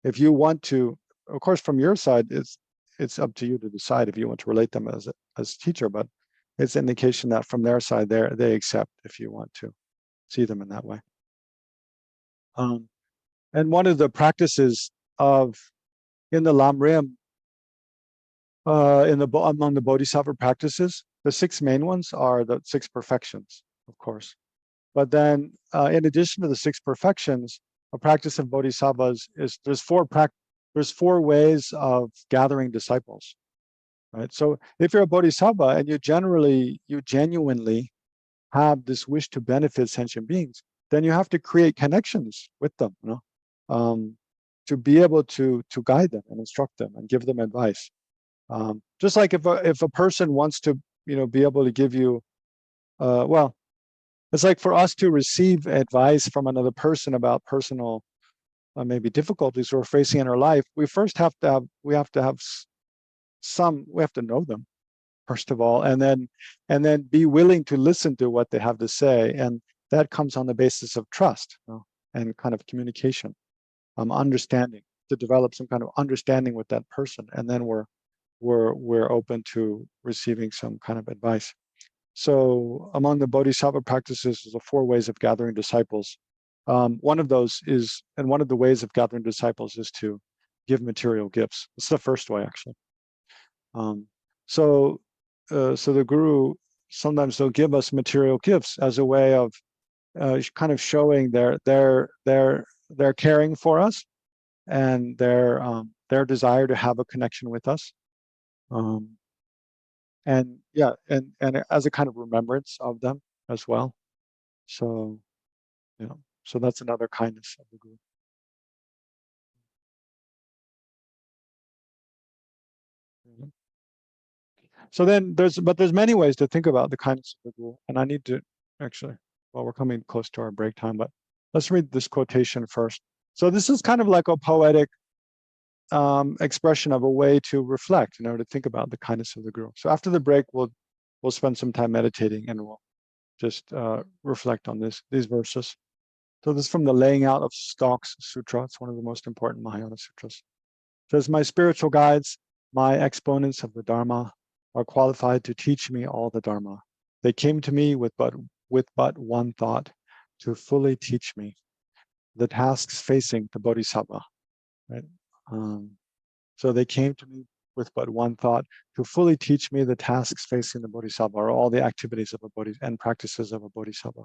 If you want to, of course, from your side, it's up to you to decide if you want to relate them as a teacher. But it's an indication that from their side, they accept if you want to see them in that way. And one of the practices in the Lam Rim, among the Bodhisattva practices, the 6 main ones are the 6 perfections, of course. But then, in addition to the 6 perfections, a practice of bodhisattvas is there's 4 ways of gathering disciples, right? So if you're a bodhisattva and you genuinely have this wish to benefit sentient beings, then you have to create connections with them, to be able to guide them and instruct them and give them advice. Just like if a person wants to, be able to give you, well, it's like for us to receive advice from another person about personal, maybe difficulties we're facing in our life. We have to know them, first of all, and then be willing to listen to what they have to say, and that comes on the basis of trust, and kind of communication, understanding, to develop some kind of understanding with that person, and then we're open to receiving some kind of advice. So among the bodhisattva practices is the 4 ways of gathering disciples. One of those is, and one of the ways of gathering disciples is to give material gifts. It's the first way, actually. So the guru, sometimes they'll give us material gifts as a way of kind of showing their caring for us and their desire to have a connection with us. And yeah, and as a kind of remembrance of them as well. So, so that's another kindness of the guru. So then there's many ways to think about the kindness of the guru, and I need to actually, well, we're coming close to our break time, but let's read this quotation first. So this is kind of like a poetic expression of a way to reflect, to think about the kindness of the guru. So after the break, we'll spend some time meditating and we'll just reflect on these verses. So this is from the Laying Out of Stalks Sutra. It's one of the most important Mahayana sutras. It says, "My spiritual guides, my exponents of the Dharma, are qualified to teach me all the Dharma. They came to me with but one thought, to fully teach me the tasks facing the Bodhisattva." Right? So they came to me with but one thought, to fully teach me the tasks facing the Bodhisattva, or all the activities of a Bodhisattva and practices of a Bodhisattva.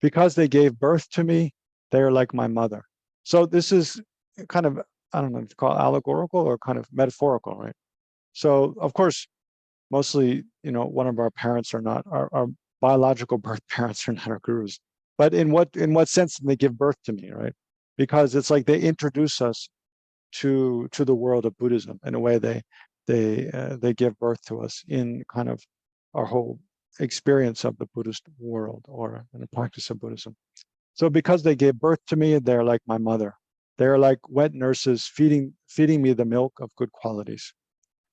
Because they gave birth to me, they are like my mother. So this is kind of, I don't know if to call it allegorical or kind of metaphorical, right? So of course, mostly, one of our parents are not, our biological birth parents are not our gurus. But in what sense did they give birth to me, right? Because it's like they introduce us to the world of Buddhism. In a way, they give birth to us in kind of our whole experience of the Buddhist world, or in the practice of Buddhism. So because they gave birth to me, they're like my mother. They're like wet nurses feeding me the milk of good qualities.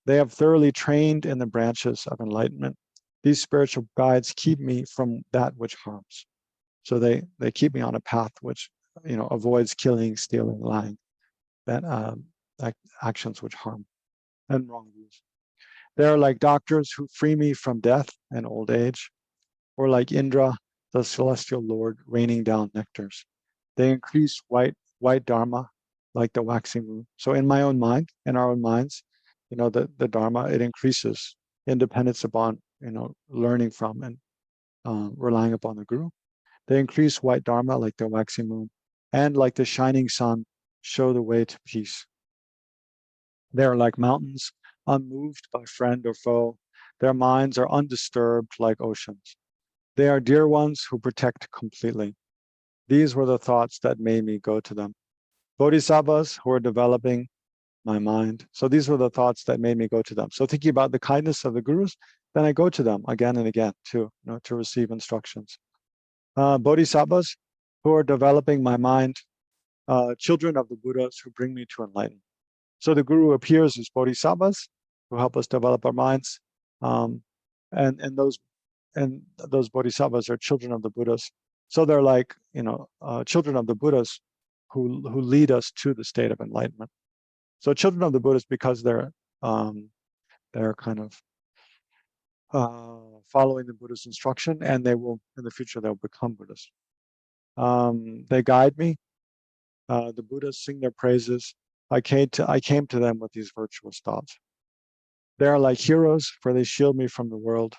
They have thoroughly trained in the branches of enlightenment. These spiritual guides keep me from that which harms. So they keep me on a path which, avoids killing, stealing, lying, that actions which harm, and wrong views. They are like doctors who free me from death and old age, or like Indra, the celestial lord, raining down nectars. They increase white Dharma like the waxing moon. So in my own mind, in our own minds, the Dharma, it increases independence upon, learning from and relying upon the guru. They increase white Dharma like the waxing moon, and like the shining sun, show the way to peace. They are like mountains, unmoved by friend or foe. Their minds are undisturbed like oceans. They are dear ones who protect completely. These were the thoughts that made me go to them. Bodhisattvas who are developing my mind. So these were the thoughts that made me go to them. So thinking about the kindness of the gurus, then I go to them again and again to receive instructions. Bodhisattvas who are developing my mind, children of the Buddhas who bring me to enlightenment. So the guru appears as bodhisattvas, who help us develop our minds. And those bodhisattvas are children of the Buddhas. So they're like, children of the Buddhas who lead us to the state of enlightenment. So children of the Buddhas, because they're kind of following the Buddha's instruction, and they will, in the future, they'll become Buddhists. They guide me. The Buddhas sing their praises. I came to them with these virtuous thoughts. They are like heroes, for they shield me from the world.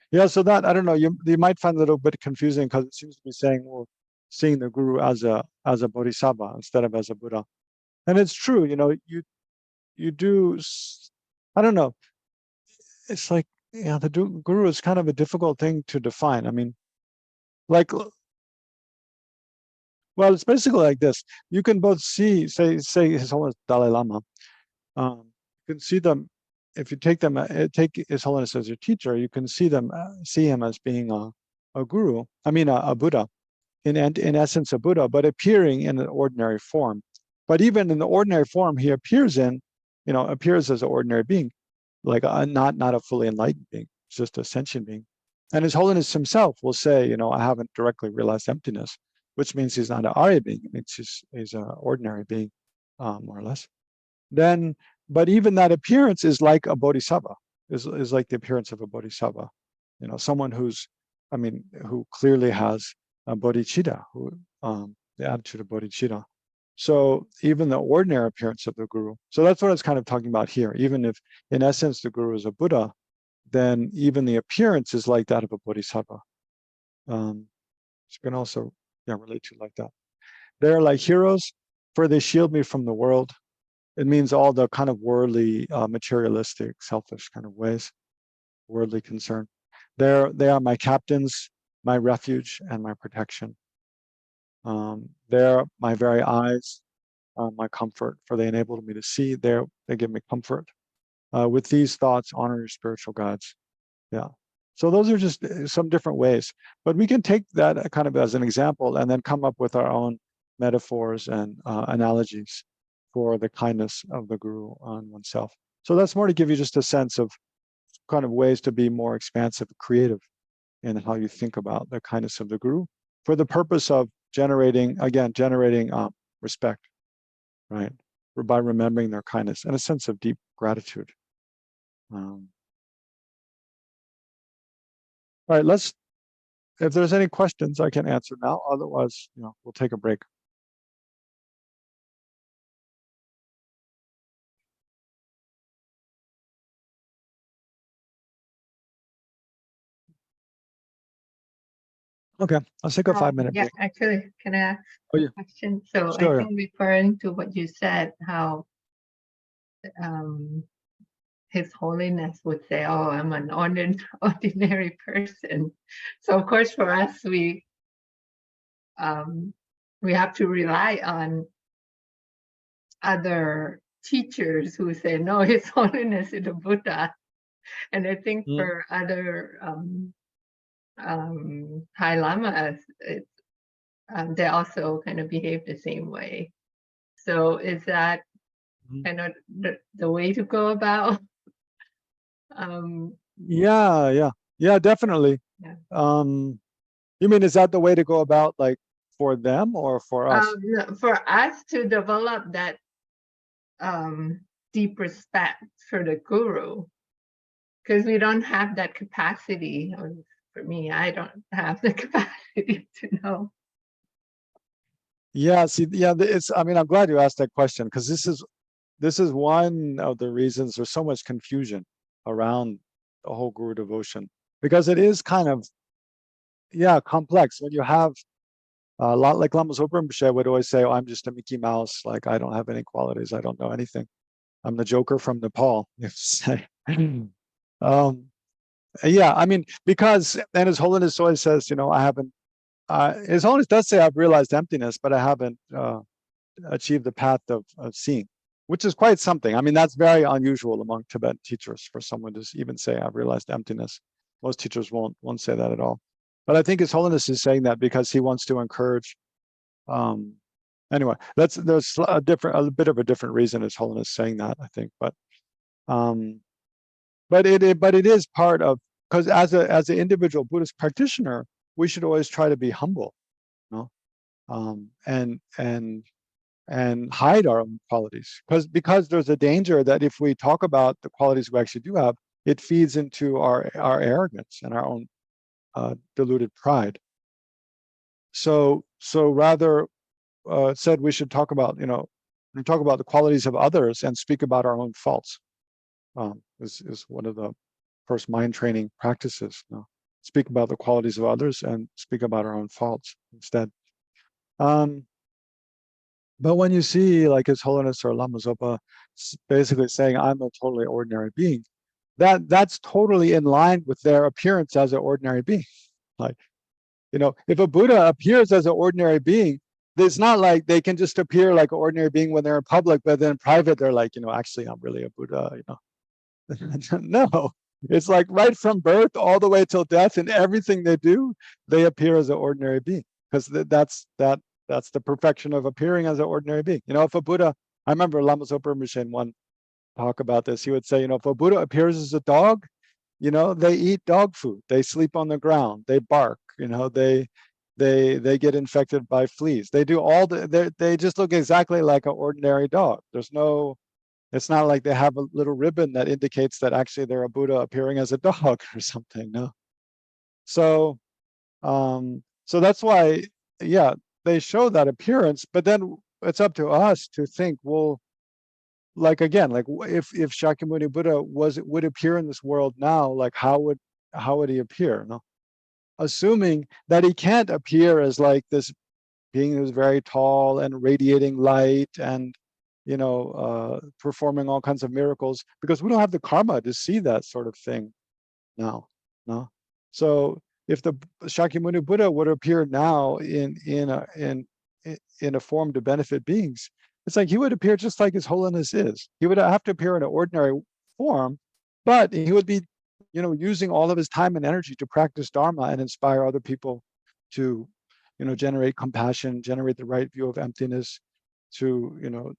Yeah, so that, I don't know, you might find it a little bit confusing because it seems to be saying, well, seeing the guru as a bodhisattva instead of as a Buddha. And it's true, you do, I don't know. It's like, the guru is kind of a difficult thing to define. I mean, like, well, it's basically like this. You can both see, say His Holiness Dalai Lama. You can see them, if you take His Holiness as your teacher, you can see him as being a guru. I mean, a Buddha, in essence, a Buddha, but appearing in an ordinary form. But even in the ordinary form he appears in, appears as an ordinary being, like not a fully enlightened being, just a sentient being. And His Holiness himself will say, I haven't directly realized emptiness, which means he's not an Arya being. It means he's an ordinary being, more or less. Then, but even that appearance is like a bodhisattva, is like the appearance of a bodhisattva. Someone who clearly has a bodhicitta, the attitude of bodhicitta. So even the ordinary appearance of the guru. So that's what it's kind of talking about here. Even if, in essence, the guru is a Buddha, then even the appearance is like that of a bodhisattva. You can also relate to it like that. They're like heroes, for they shield me from the world. It means all the kind of worldly, materialistic, selfish kind of ways, worldly concern. They are my captains, my refuge, and my protection. They're my very eyes, my comfort, for they enable me to see. They give me comfort. With these thoughts, honor your spiritual guides. Yeah. So those are just some different ways. But we can take that kind of as an example and then come up with our own metaphors and analogies for the kindness of the guru on oneself. So that's more to give you just a sense of kind of ways to be more expansive, creative in how you think about the kindness of the guru for the purpose of generating respect, right? By remembering their kindness and a sense of deep gratitude. All right, if there's any questions, I can answer now. Otherwise, we'll take a break. Okay, I'll take a 5-minute break. Yeah, actually, can I ask a question? So sure, I think referring to what you said, how His Holiness would say, "Oh, I'm an ordinary person." So of course, for us, we have to rely on other teachers who say, "No, His Holiness is a Buddha," and I think for other High Lamas, they also kind of behave the same way. So is that kind of the way to go about? Yeah, definitely. Yeah. You mean, is that the way to go about, like, for them or for us? For us to develop that deep respect for the guru, because we don't have that capacity. Or for me, I don't have the capacity to know. Yeah, I'm glad you asked that question, because this is one of the reasons there's so much confusion around the whole guru devotion, because it is kind of complex. When you have a lot, like Lama Zopa Rinpoche would always say, "Oh, I'm just a Mickey Mouse. Like, I don't have any qualities. I don't know anything. I'm the Joker from Nepal." You say. Because, and His Holiness always says, I haven't. His Holiness does say, "I've realized emptiness, but I haven't achieved the path of seeing," which is quite something. I mean, that's very unusual among Tibetan teachers for someone to even say, "I've realized emptiness." Most teachers won't say that at all. But I think His Holiness is saying that because he wants to encourage Anyway, there's a bit of a different reason His Holiness saying that, I think, but it is part of, because as an individual Buddhist practitioner, we should always try to be humble, you know, and hide our own qualities, because there's a danger that if we talk about the qualities we actually do have, it feeds into our arrogance and our own deluded pride. So rather said we should talk about, talk about the qualities of others and speak about our own faults. Is one of the first mind training practices. Speak about the qualities of others and speak about our own faults instead. But when you see like His Holiness or Lama Zopa basically saying, I'm a totally ordinary being, that's totally in line with their appearance as an ordinary being. Like, if a Buddha appears as an ordinary being, it's not like they can just appear like an ordinary being when they're in public, but then in private, they're like, actually, I'm really a Buddha, No, it's like right from birth all the way till death, and everything they do, they appear as an ordinary being, because that's the perfection of appearing as an ordinary being. If a Buddha, I remember Lama Zopa Rinpoche in one talk about this, he would say, if a Buddha appears as a dog, they eat dog food, they sleep on the ground, they bark, they get infected by fleas, they do all they just look exactly like an ordinary dog. It's not like they have a little ribbon that indicates that actually they're a Buddha appearing as a dog or something. No. So that's why, yeah, they show that appearance, but then it's up to us to think, well, like, again, like if Shakyamuni Buddha would appear in this world now, like how would he appear? No? Assuming that he can't appear as like this being who's very tall and radiating light and performing all kinds of miracles, because we don't have the karma to see that sort of thing now. No. So if the Shakyamuni Buddha would appear now in a form to benefit beings, it's like he would appear just like His Holiness is. He would have to appear in an ordinary form, but he would be, using all of his time and energy to practice Dharma and inspire other people to, generate compassion, generate the right view of emptiness, to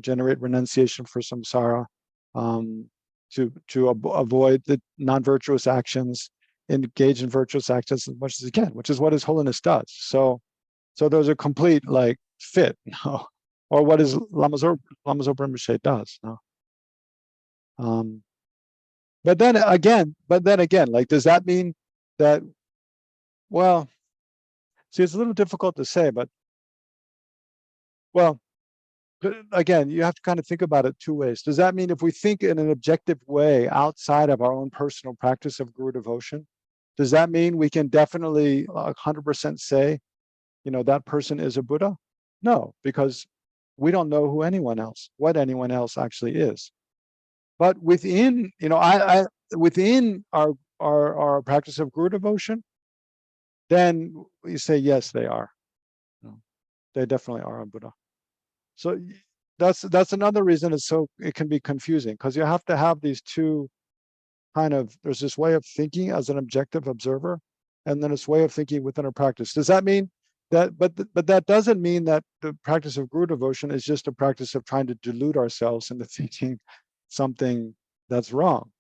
generate renunciation for samsara, to avoid the non-virtuous actions, engage in virtuous actions as much as he can, which is what His Holiness does. So there's a complete like fit, or what is Lama Zopa Rinpoche does. But then again, like, does that mean that? Well, see, it's a little difficult to say, but well. Again, you have to kind of think about it two ways. Does that mean if we think in an objective way outside of our own personal practice of Guru devotion, does that mean we can definitely 100% say, that person is a Buddha? No, because we don't know what anyone else actually is. But within, within our practice of Guru devotion, then we say, yes, they are. They definitely are a Buddha. So that's another reason it can be confusing, because you have to have these two there's this way of thinking as an objective observer, and then this way of thinking within a practice. Does that mean that, but that doesn't mean that the practice of Guru devotion is just a practice of trying to delude ourselves into thinking something that's wrong,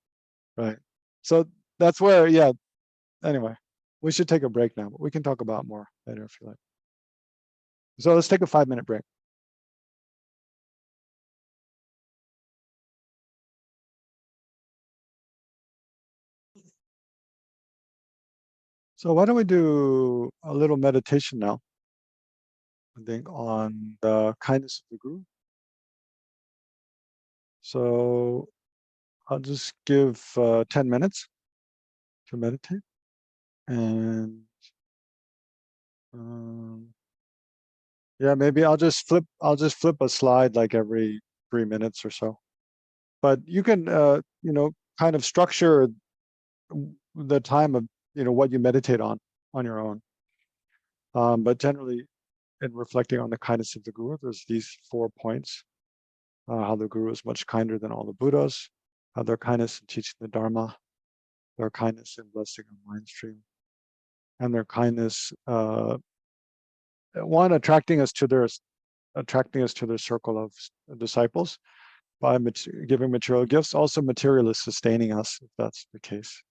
right? So that's where, yeah, anyway, we should take a break now, but we can talk about more later if you like. So let's take a 5-minute break. So why don't we do a little meditation now, I think, on the kindness of the Guru. So I'll just give 10 minutes to meditate, and yeah, maybe I'll just flip a slide like every 3 minutes or so. But you can kind of structure the time of what you meditate on your own. But generally, in reflecting on the kindness of the Guru, there's these 4 points. How the Guru is much kinder than all the Buddhas, how their kindness in teaching the Dharma, their kindness in blessing a mind stream, and their kindness, one, attracting us to their attracting us to their circle of disciples by giving material gifts. Also, material is sustaining us, if that's the case.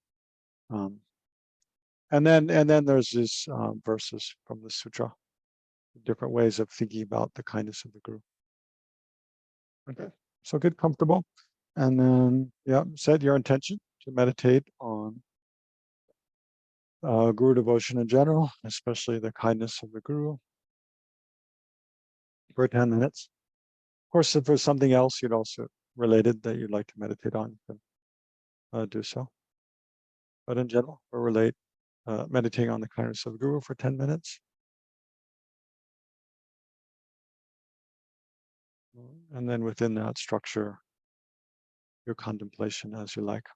And then there's these verses from the sutra, different ways of thinking about the kindness of the guru. Okay, so get comfortable, and then set your intention to meditate on guru devotion in general, especially the kindness of the guru, for 10 minutes. Of course, if there's something else you'd also related that you'd like to meditate on, you can do so. But in general, we're meditating on the kindness of the guru for 10 minutes. And then within that structure, your contemplation as you like.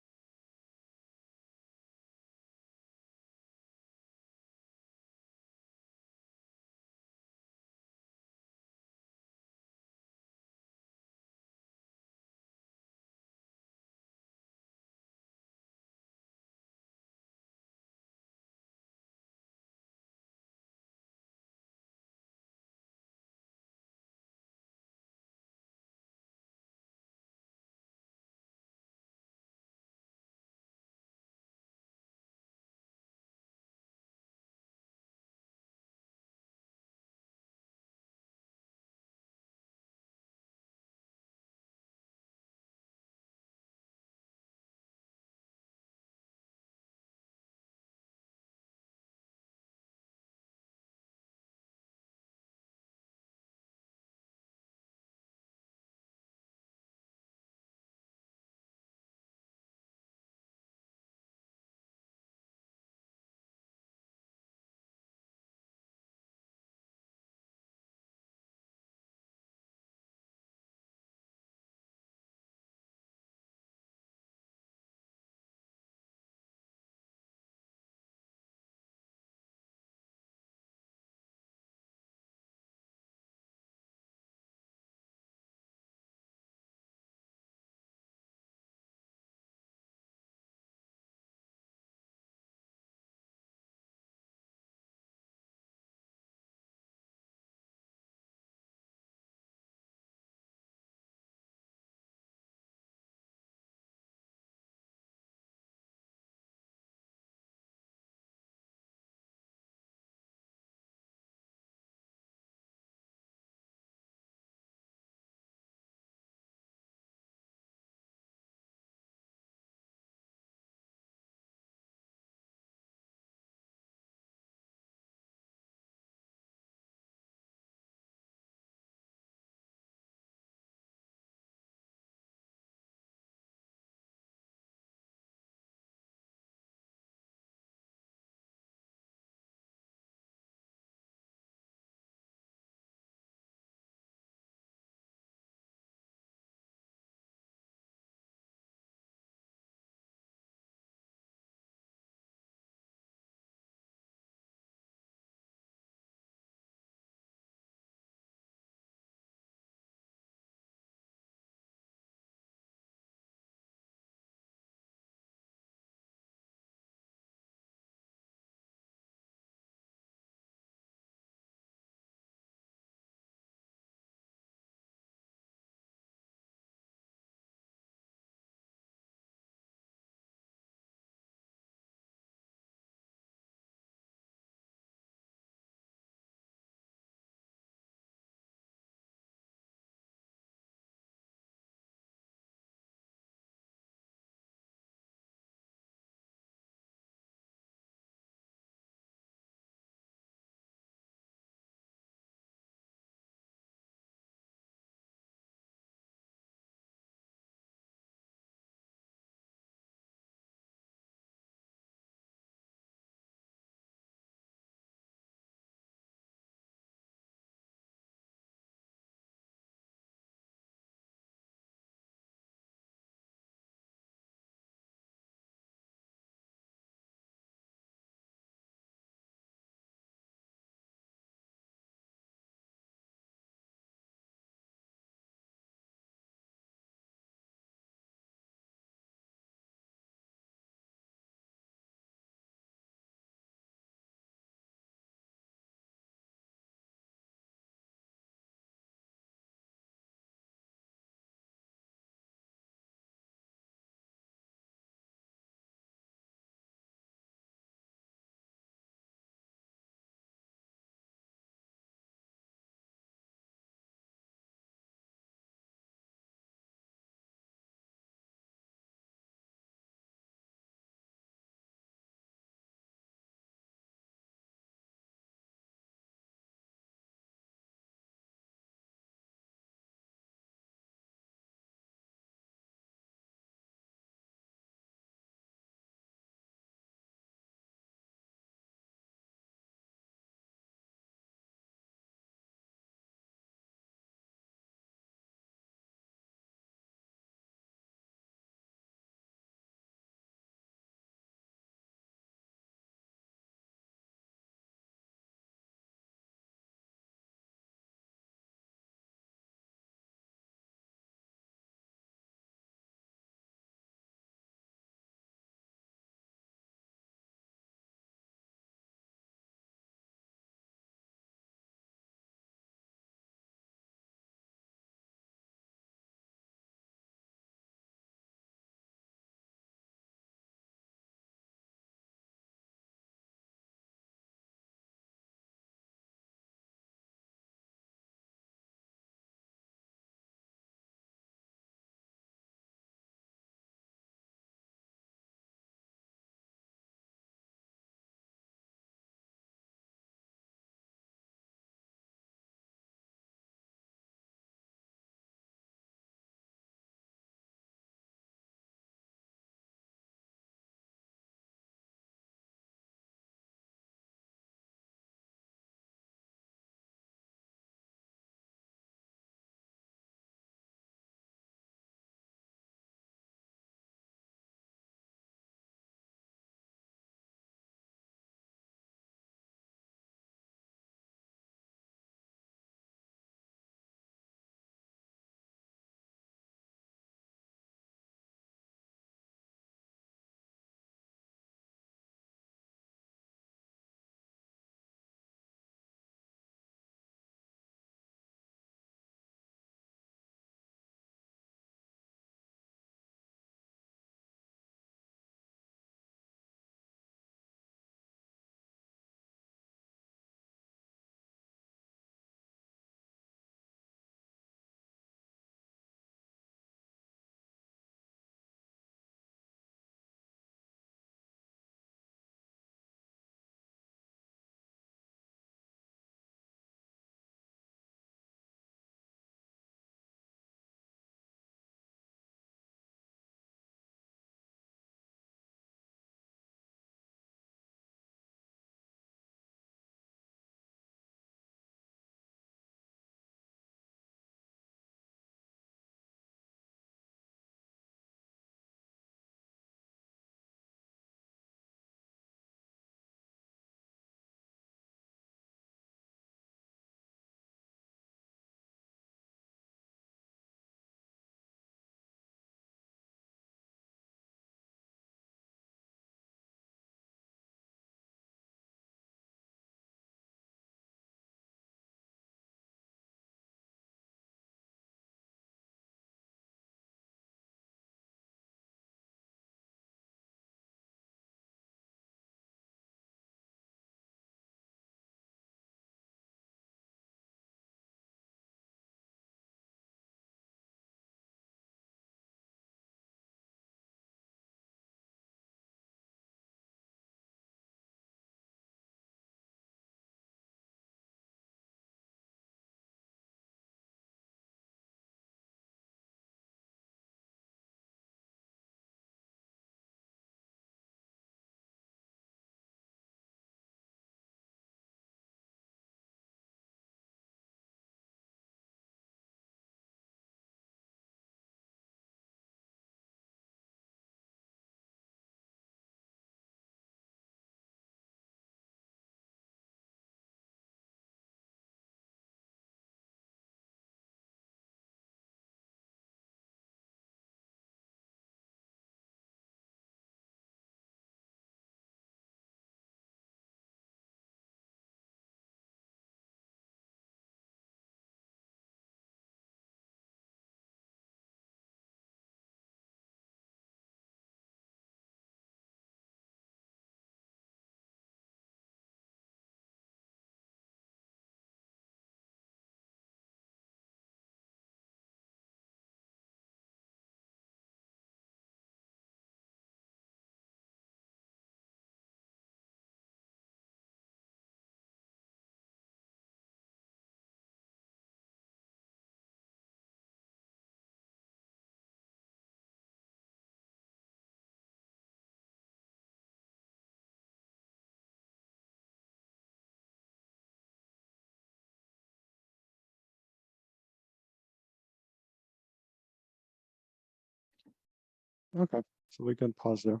Okay, so we can pause there.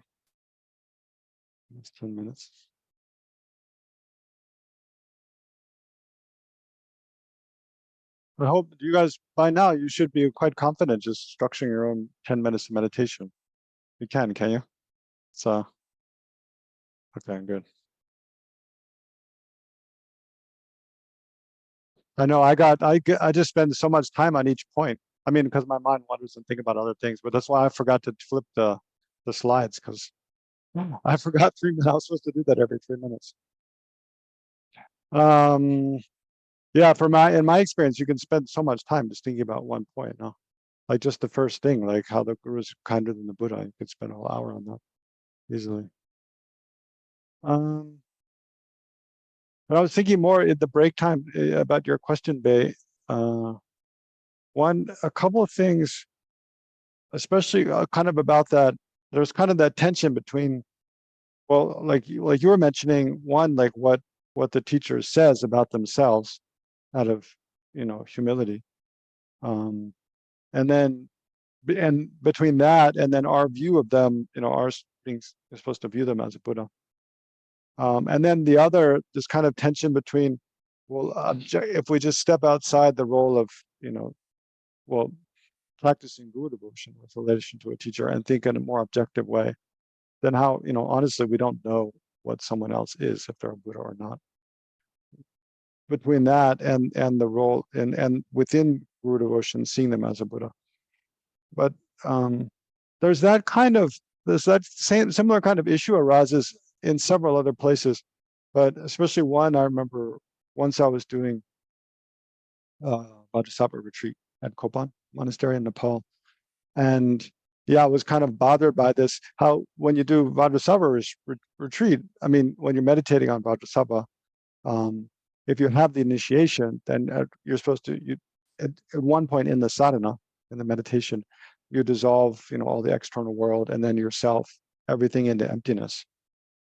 It's 10 minutes. I hope you guys, by now, you should be quite confident just structuring your own 10 minutes of meditation. You can you? So, okay, good. I know I just spend so much time on each point. I mean, because my mind wanders and think about other things, but that's why I forgot to flip the slides, because I forgot 3 minutes. I was supposed to do that every 3 minutes. Yeah, in my experience, you can spend so much time just thinking about one point. No? Like just the first thing, like how the Guru is kinder than the Buddha. You could spend a whole hour on that easily. But I was thinking more at the break time about your question, Bei. A couple of things, especially kind of about that. There's kind of that tension between, well, like you were mentioning, one, like what the teacher says about themselves out of humility, and then and between that and then our view of them, our being supposed to view them as a Buddha. And then the other, this kind of tension between, well, if we just step outside the role of, well, practicing Guru devotion with relation to a teacher and think in a more objective way, then how, honestly, we don't know what someone else is, if they're a Buddha or not. Between that and the role, and within Guru devotion, seeing them as a Buddha. But there's that similar kind of issue arises in several other places, but especially one, I remember once I was doing Vajrasattva retreat at Kopan Monastery in Nepal, and yeah, I was kind of bothered by this, how when you do Vajrasattva retreat, I mean, when you're meditating on Vajrasattva, if you have the initiation, then you're supposed to, at one point in the sadhana, in the meditation, you dissolve, all the external world, and then yourself, everything, into emptiness.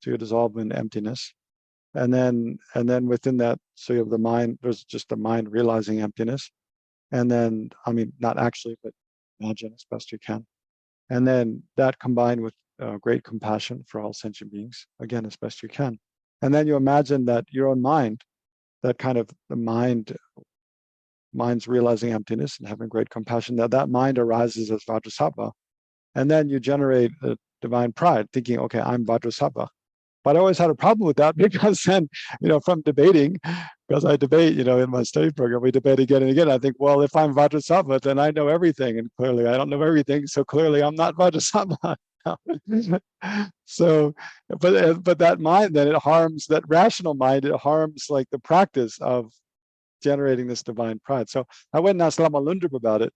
So you dissolve in emptiness, and then within that, so you have the mind. There's just the mind realizing emptiness, and then, I mean, not actually, but imagine as best you can, and then that combined with great compassion for all sentient beings, again, as best you can, and then you imagine that your own mind, that kind of the mind's realizing emptiness and having great compassion, that mind arises as Vajrasattva. And then you generate a divine pride, thinking, okay, I'm Vajrasattva. But I always had a problem with that, because then, from debating, because I debate, in my study program, we debate again and again. I think, well, if I'm Vajrasattva, then I know everything. And clearly I don't know everything. So clearly I'm not Vajrasattva. So, but that mind, then it harms, that rational mind, it harms like the practice of generating this divine pride. So I went and asked Lama Lundrup about it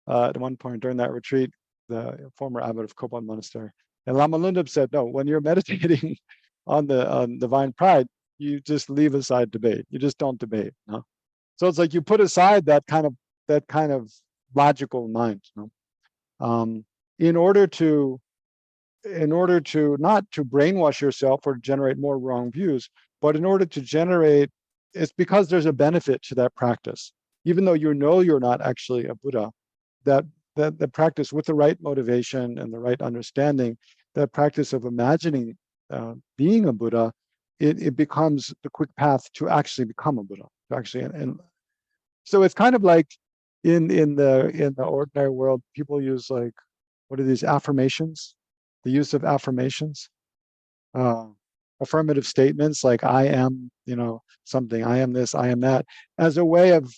at one point during that retreat, the former abbot of Kopan Monastery. And Lama Lundrup said, no, when you're meditating on divine pride, you just leave aside debate. You just don't debate. No? So it's like you put aside that kind of logical mind. In order to not to brainwash yourself or generate more wrong views, but in order to generate, it's because there's a benefit to that practice. Even though you're not actually a Buddha, that the practice with the right motivation and the right understanding, that practice of imagining being a Buddha, it becomes the quick path to actually become a Buddha. To actually, and so it's kind of like in the ordinary world, people use, like, what are these affirmations? The use of affirmations, affirmative statements like I am, something, I am this, I am that, as a way of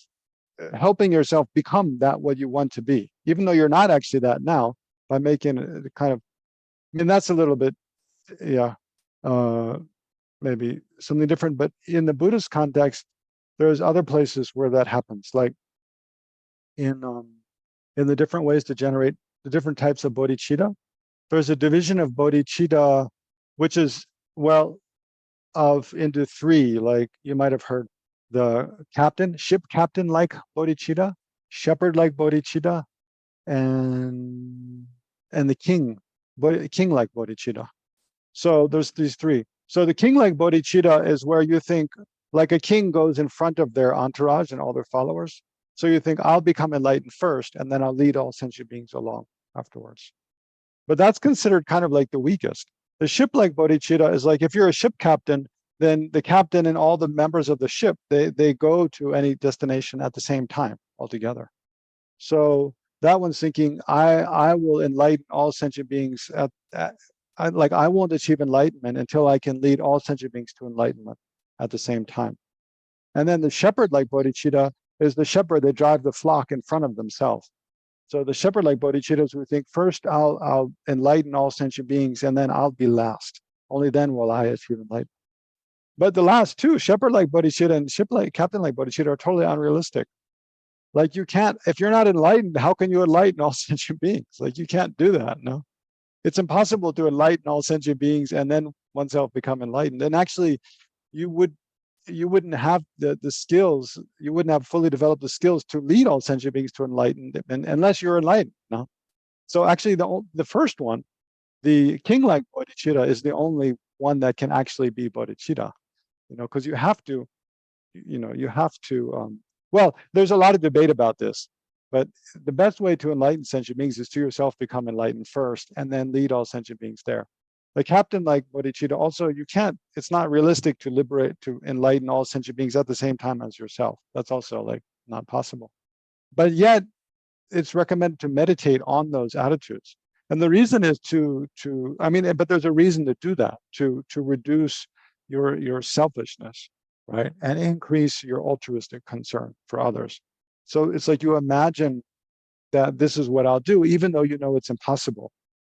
helping yourself become that what you want to be, even though you're not actually that now, by making a kind of, I mean, that's a little bit, yeah, maybe something different. But in the Buddhist context, there's other places where that happens, like in the different ways to generate the different types of bodhicitta. There's a division of bodhicitta, which is, well, into three, like you might have heard, the ship captain like bodhicitta, shepherd like bodhicitta, and the king like bodhicitta. So there's these three. So the king like bodhicitta is where you think, like a king goes in front of their entourage and all their followers. So you think, I'll become enlightened first, and then I'll lead all sentient beings along afterwards. but that's considered kind of like the weakest. The ship-like bodhicitta is like, if you're a ship captain, then the captain and all the members of the ship, they go to any destination at the same time altogether. So that one's thinking, I will enlighten all sentient beings I won't achieve enlightenment until I can lead all sentient beings to enlightenment at the same time. And then the shepherd-like bodhicitta is the shepherd that drive the flock in front of themselves. So the shepherd-like bodhicittas who think, first I'll enlighten all sentient beings, and then I'll be last. Only then will I achieve enlightenment. But the last two, shepherd-like bodhicitta and ship-like, captain-like bodhicitta, are totally unrealistic. Like, you can't, if you're not enlightened, how can you enlighten all sentient beings? Like, you can't do that, no? It's impossible to enlighten all sentient beings and then oneself become enlightened. And actually, you wouldn't have the skills, you wouldn't have fully developed the skills to lead all sentient beings to enlightenment unless you're enlightened, no? So actually, the first one, the king-like bodhicitta, is the only one that can actually be bodhicitta, because you have to, well, there's a lot of debate about this, but the best way to enlighten sentient beings is to yourself become enlightened first and then lead all sentient beings there. The captain-like bodhicitta also, it's not realistic to enlighten all sentient beings at the same time as yourself. That's also like not possible. But yet, it's recommended to meditate on those attitudes. And the reason is but there's a reason to do that, to reduce your selfishness, right? And increase your altruistic concern for others. So it's like you imagine that this is what I'll do, even though you know it's impossible,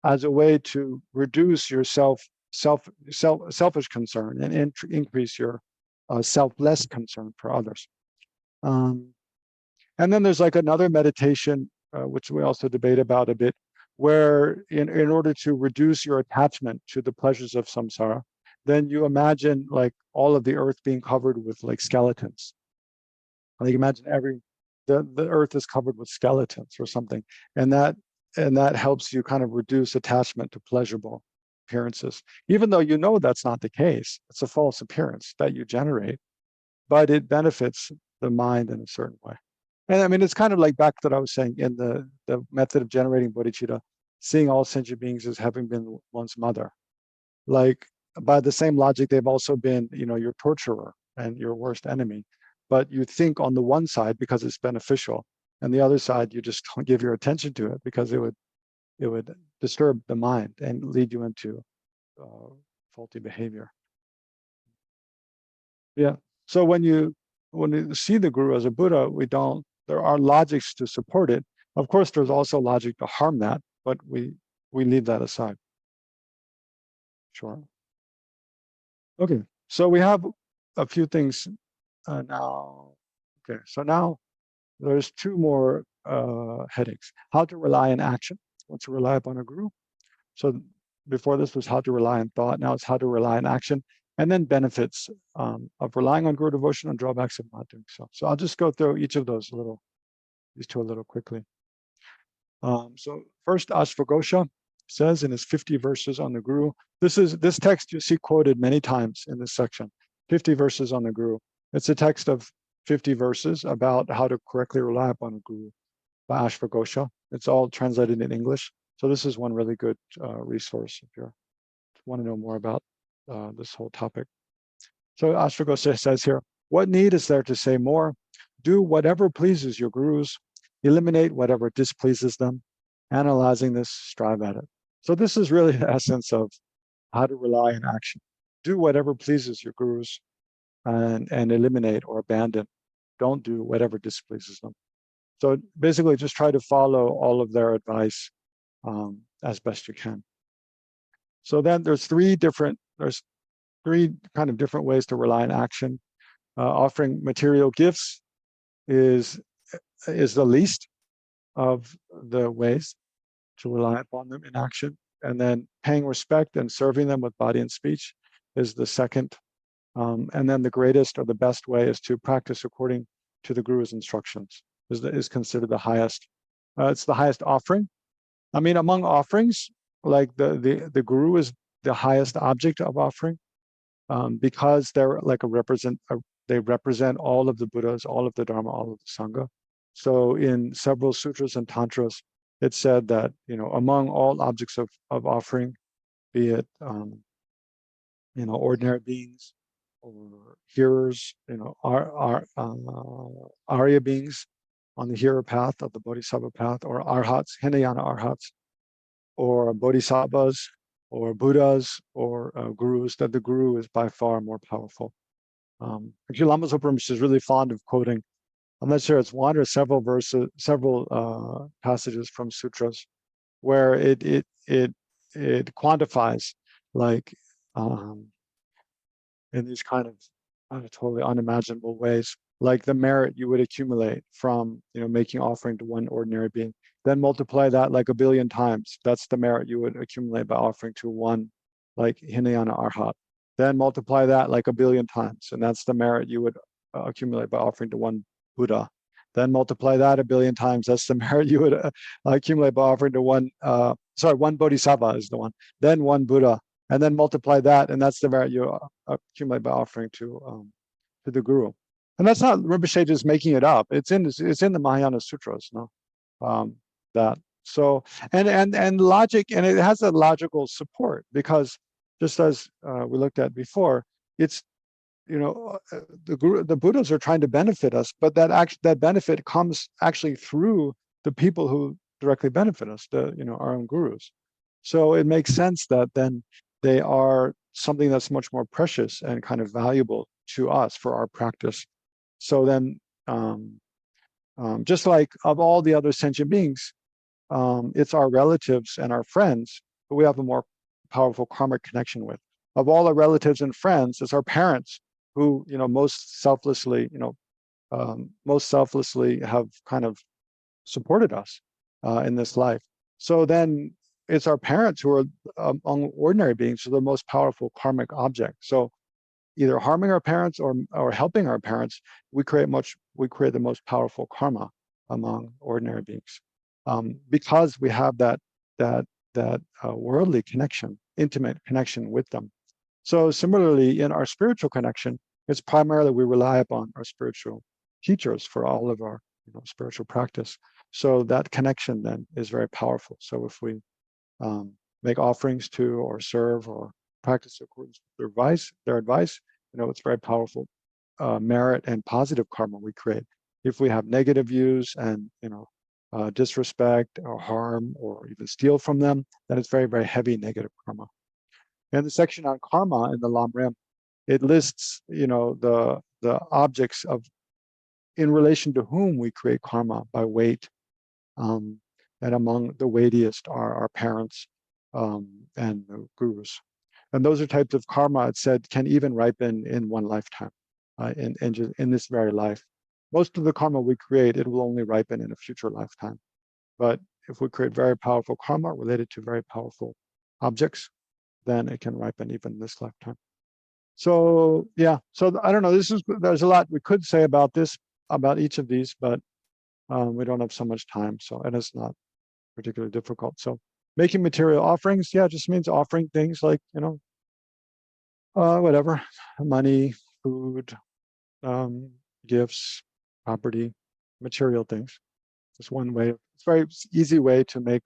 as a way to reduce your selfish concern and increase your selfless concern for others. And then there's like another meditation, which we also debate about a bit, where in order to reduce your attachment to the pleasures of samsara, then you imagine like all of the earth being covered with like skeletons. Like imagine the earth is covered with skeletons or something, and that helps you kind of reduce attachment to pleasurable appearances, even though you know that's not the case. It's a false appearance that you generate, but it benefits the mind in a certain way. And I mean, it's kind of like back that I was saying in the method of generating bodhicitta, seeing all sentient beings as having been one's mother. Like, by the same logic, they've also been, your torturer and your worst enemy. But you think on the one side because it's beneficial, and the other side you just don't give your attention to it because it would disturb the mind and lead you into faulty behavior. Yeah. So when you see the guru as a Buddha, there are logics to support it. Of course, there's also logic to harm that, but we leave that aside. Sure. Okay, so we have a few things now. Okay, so now there's two more headings. How to rely on action, what to rely upon a guru. So before this was how to rely on thought, now it's how to rely on action, and then benefits of relying on guru devotion and drawbacks of not doing so. So I'll just go through each of these two a little quickly. So first, Ashvaghosha says in his 50 verses on the guru. This text you see quoted many times in this section. 50 verses on the guru. It's a text of 50 verses about how to correctly rely upon a guru by Ashvaghosha. It's all translated in English. So this is one really good resource if you want to know more about this whole topic. So Ashvaghosha says here, what need is there to say more? Do whatever pleases your gurus, eliminate whatever displeases them. Analyzing this, strive at it. So this is really the essence of how to rely on action. Do whatever pleases your gurus and eliminate or abandon. Don't do whatever displeases them. So basically just try to follow all of their advice as best you can. So then there's three kind of different ways to rely on action. Offering material gifts is the least of the ways to rely upon them in action. And then paying respect and serving them with body and speech is the second. And then the greatest or the best way is to practice according to the guru's instructions, is considered the highest. It's the highest offering. I mean, among offerings, like the guru is the highest object of offering, because they're like they represent all of the Buddhas, all of the Dharma, all of the Sangha. So in several sutras and tantras, it said that, among all objects of offering, be it, ordinary beings or hearers, Arya beings on the hero path of the Bodhisattva path, or Arhats, Hinayana Arhats, or Bodhisattvas, or Buddhas, or gurus, that the guru is by far more powerful. Actually, Lama Zopa Rinpoche is really fond of quoting, I'm not sure it's one or several verses, several passages from sutras, where it quantifies, like, in these kind of totally unimaginable ways, like the merit you would accumulate from making offering to one ordinary being. Then multiply that like 1 billion times. That's the merit you would accumulate by offering to one, like Hinayana Arhat. Then multiply that like 1 billion times, and that's the merit you would accumulate by offering to one Buddha. Then multiply that 1 billion times. That's the merit you would accumulate by offering to one Bodhisattva is the one. Then one Buddha, and then multiply that, and that's the merit you accumulate by offering to the guru. And that's not Rinpoche just making it up. It's in the Mahayana Sutras, no? That so and logic, and it has a logical support, because just as we looked at before, it's the Buddhas are trying to benefit us, but that benefit comes actually through the people who directly benefit us, our own gurus. So it makes sense that then they are something that's much more precious and kind of valuable to us for our practice. So then, just like of all the other sentient beings, it's our relatives and our friends who we have a more powerful karmic connection with. Of all our relatives and friends, it's our parents who, most selflessly have kind of supported us in this life. So then it's our parents who are among ordinary beings, who are the most powerful karmic object. So either harming our parents or helping our parents, we create the most powerful karma among ordinary beings, because we have that worldly connection, intimate connection with them. So similarly, in our spiritual connection, it's primarily we rely upon our spiritual teachers for all of our spiritual practice. So that connection then is very powerful. So if we make offerings to, or serve, or practice according to their advice, it's very powerful merit and positive karma we create. If we have negative views and disrespect or harm or even steal from them, then it's very, very heavy negative karma. And the section on karma in the Lam Rim, it lists the objects of in relation to whom we create karma by weight. And among the weightiest are our parents and the gurus. And those are types of karma, it said, can even ripen in one lifetime, in this very life. Most of the karma we create, it will only ripen in a future lifetime. But if we create very powerful karma related to very powerful objects, then it can ripen even this lifetime. So yeah, so I don't know, there's a lot we could say about each of these, but we don't have so much time, and it's not particularly difficult. So making material offerings, yeah, just means offering things like, whatever, money, food, gifts, property, material things. It's one way. It's a very easy way to make,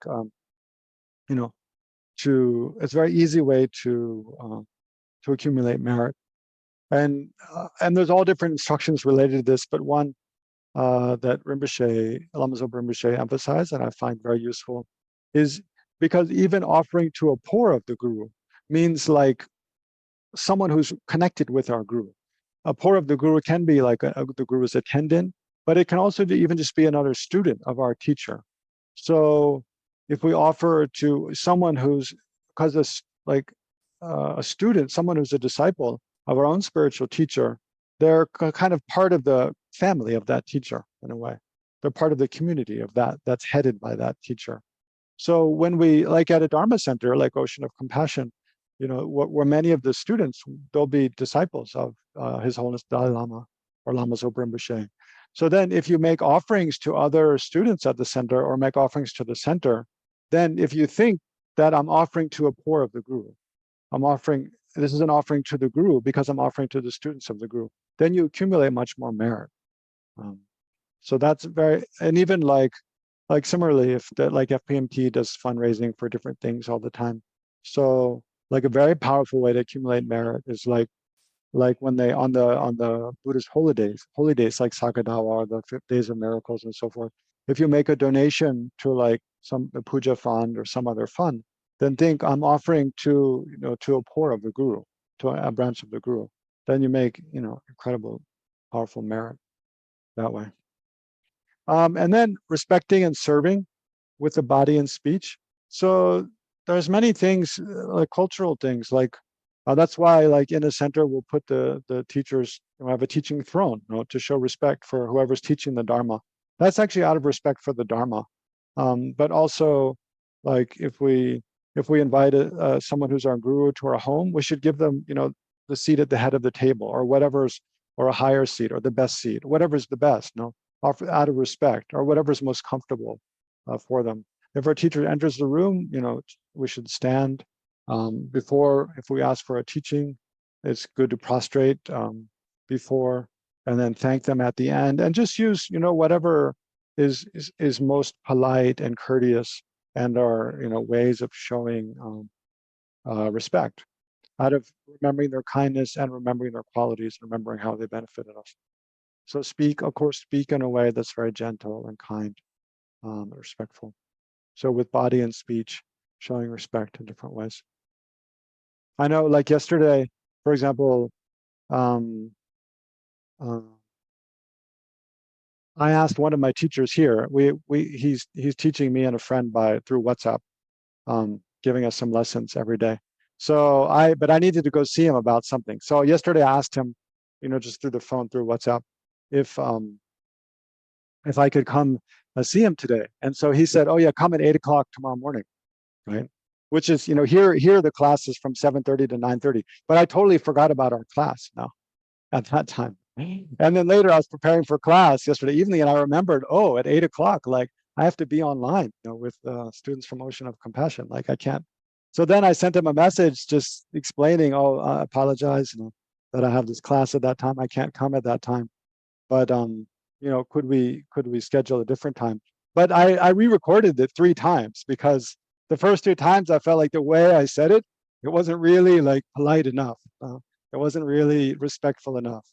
it's a very easy way to accumulate merit. And there's all different instructions related to this, but one that Lama Zopa Rinpoche emphasized, and I find very useful, is because even offering to a poor of the guru means like someone who's connected with our guru. A poor of the guru can be like the guru's attendant, but it can also even just be another student of our teacher. So if we offer to someone who's, because it's like a student, someone who's a disciple of our own spiritual teacher, they're kind of part of the family of that teacher in a way. They're part of the community of that's headed by that teacher. So when we, like at a Dharma center, like Ocean of Compassion, where many of the students, they'll be disciples of His Holiness Dalai Lama or Lama Zopa Rinpoche. So then if you make offerings to other students at the center or make offerings to the center, then if you think that I'm offering to a poor of the guru, this is an offering to the guru because I'm offering to the students of the guru, then you accumulate much more merit. So that's and even like like similarly, if that like FPMT does fundraising for different things all the time. So like a very powerful way to accumulate merit is like when they on the Buddhist holy days like Sakadawa or the 5 days of miracles and so forth. If you make a donation to like some puja fund or some other fund, then think I'm offering to to a poor of the guru, to a branch of the guru. Then you make incredible, powerful merit that way. And then respecting and serving with the body and speech. So there's many things, like cultural things, like that's why, like in a center, we'll put the teachers have a teaching throne, to show respect for whoever's teaching the Dharma. That's actually out of respect for the Dharma, but also, like if we invite someone who's our guru to our home, we should give them, the seat at the head of the table, or whatever's, or a higher seat, or the best seat, whatever's the best, out of respect, or whatever's most comfortable for them. If our teacher enters the room, we should stand before. If we ask for a teaching, it's good to prostrate before, and then thank them at the end, and just use whatever is most polite and courteous, and are ways of showing respect, out of remembering their kindness and remembering their qualities, remembering how they benefited us. So speak in a way that's very gentle and kind, respectful. So with body and speech, showing respect in different ways. I know, like yesterday, for example, I asked one of my teachers here. He's teaching me and a friend through WhatsApp, giving us some lessons every day. So but I needed to go see him about something. So yesterday I asked him, just through the phone, through WhatsApp, if I could come see him today. And so he said, oh yeah, come at 8 o'clock tomorrow morning, right? Which is, here the class is from 7:30 to 9:30, but I totally forgot about our class now at that time. And then later I was preparing for class yesterday evening, and I remembered, oh, at 8 o'clock, like I have to be online, with Students from Ocean of Compassion. Like I can't. So then I sent him a message just explaining, oh, I apologize, that I have this class at that time. I can't come at that time. But could we schedule a different time? But I re-recorded it 3 times, because the first 2 times I felt like the way I said it wasn't really like polite enough. It wasn't really respectful enough.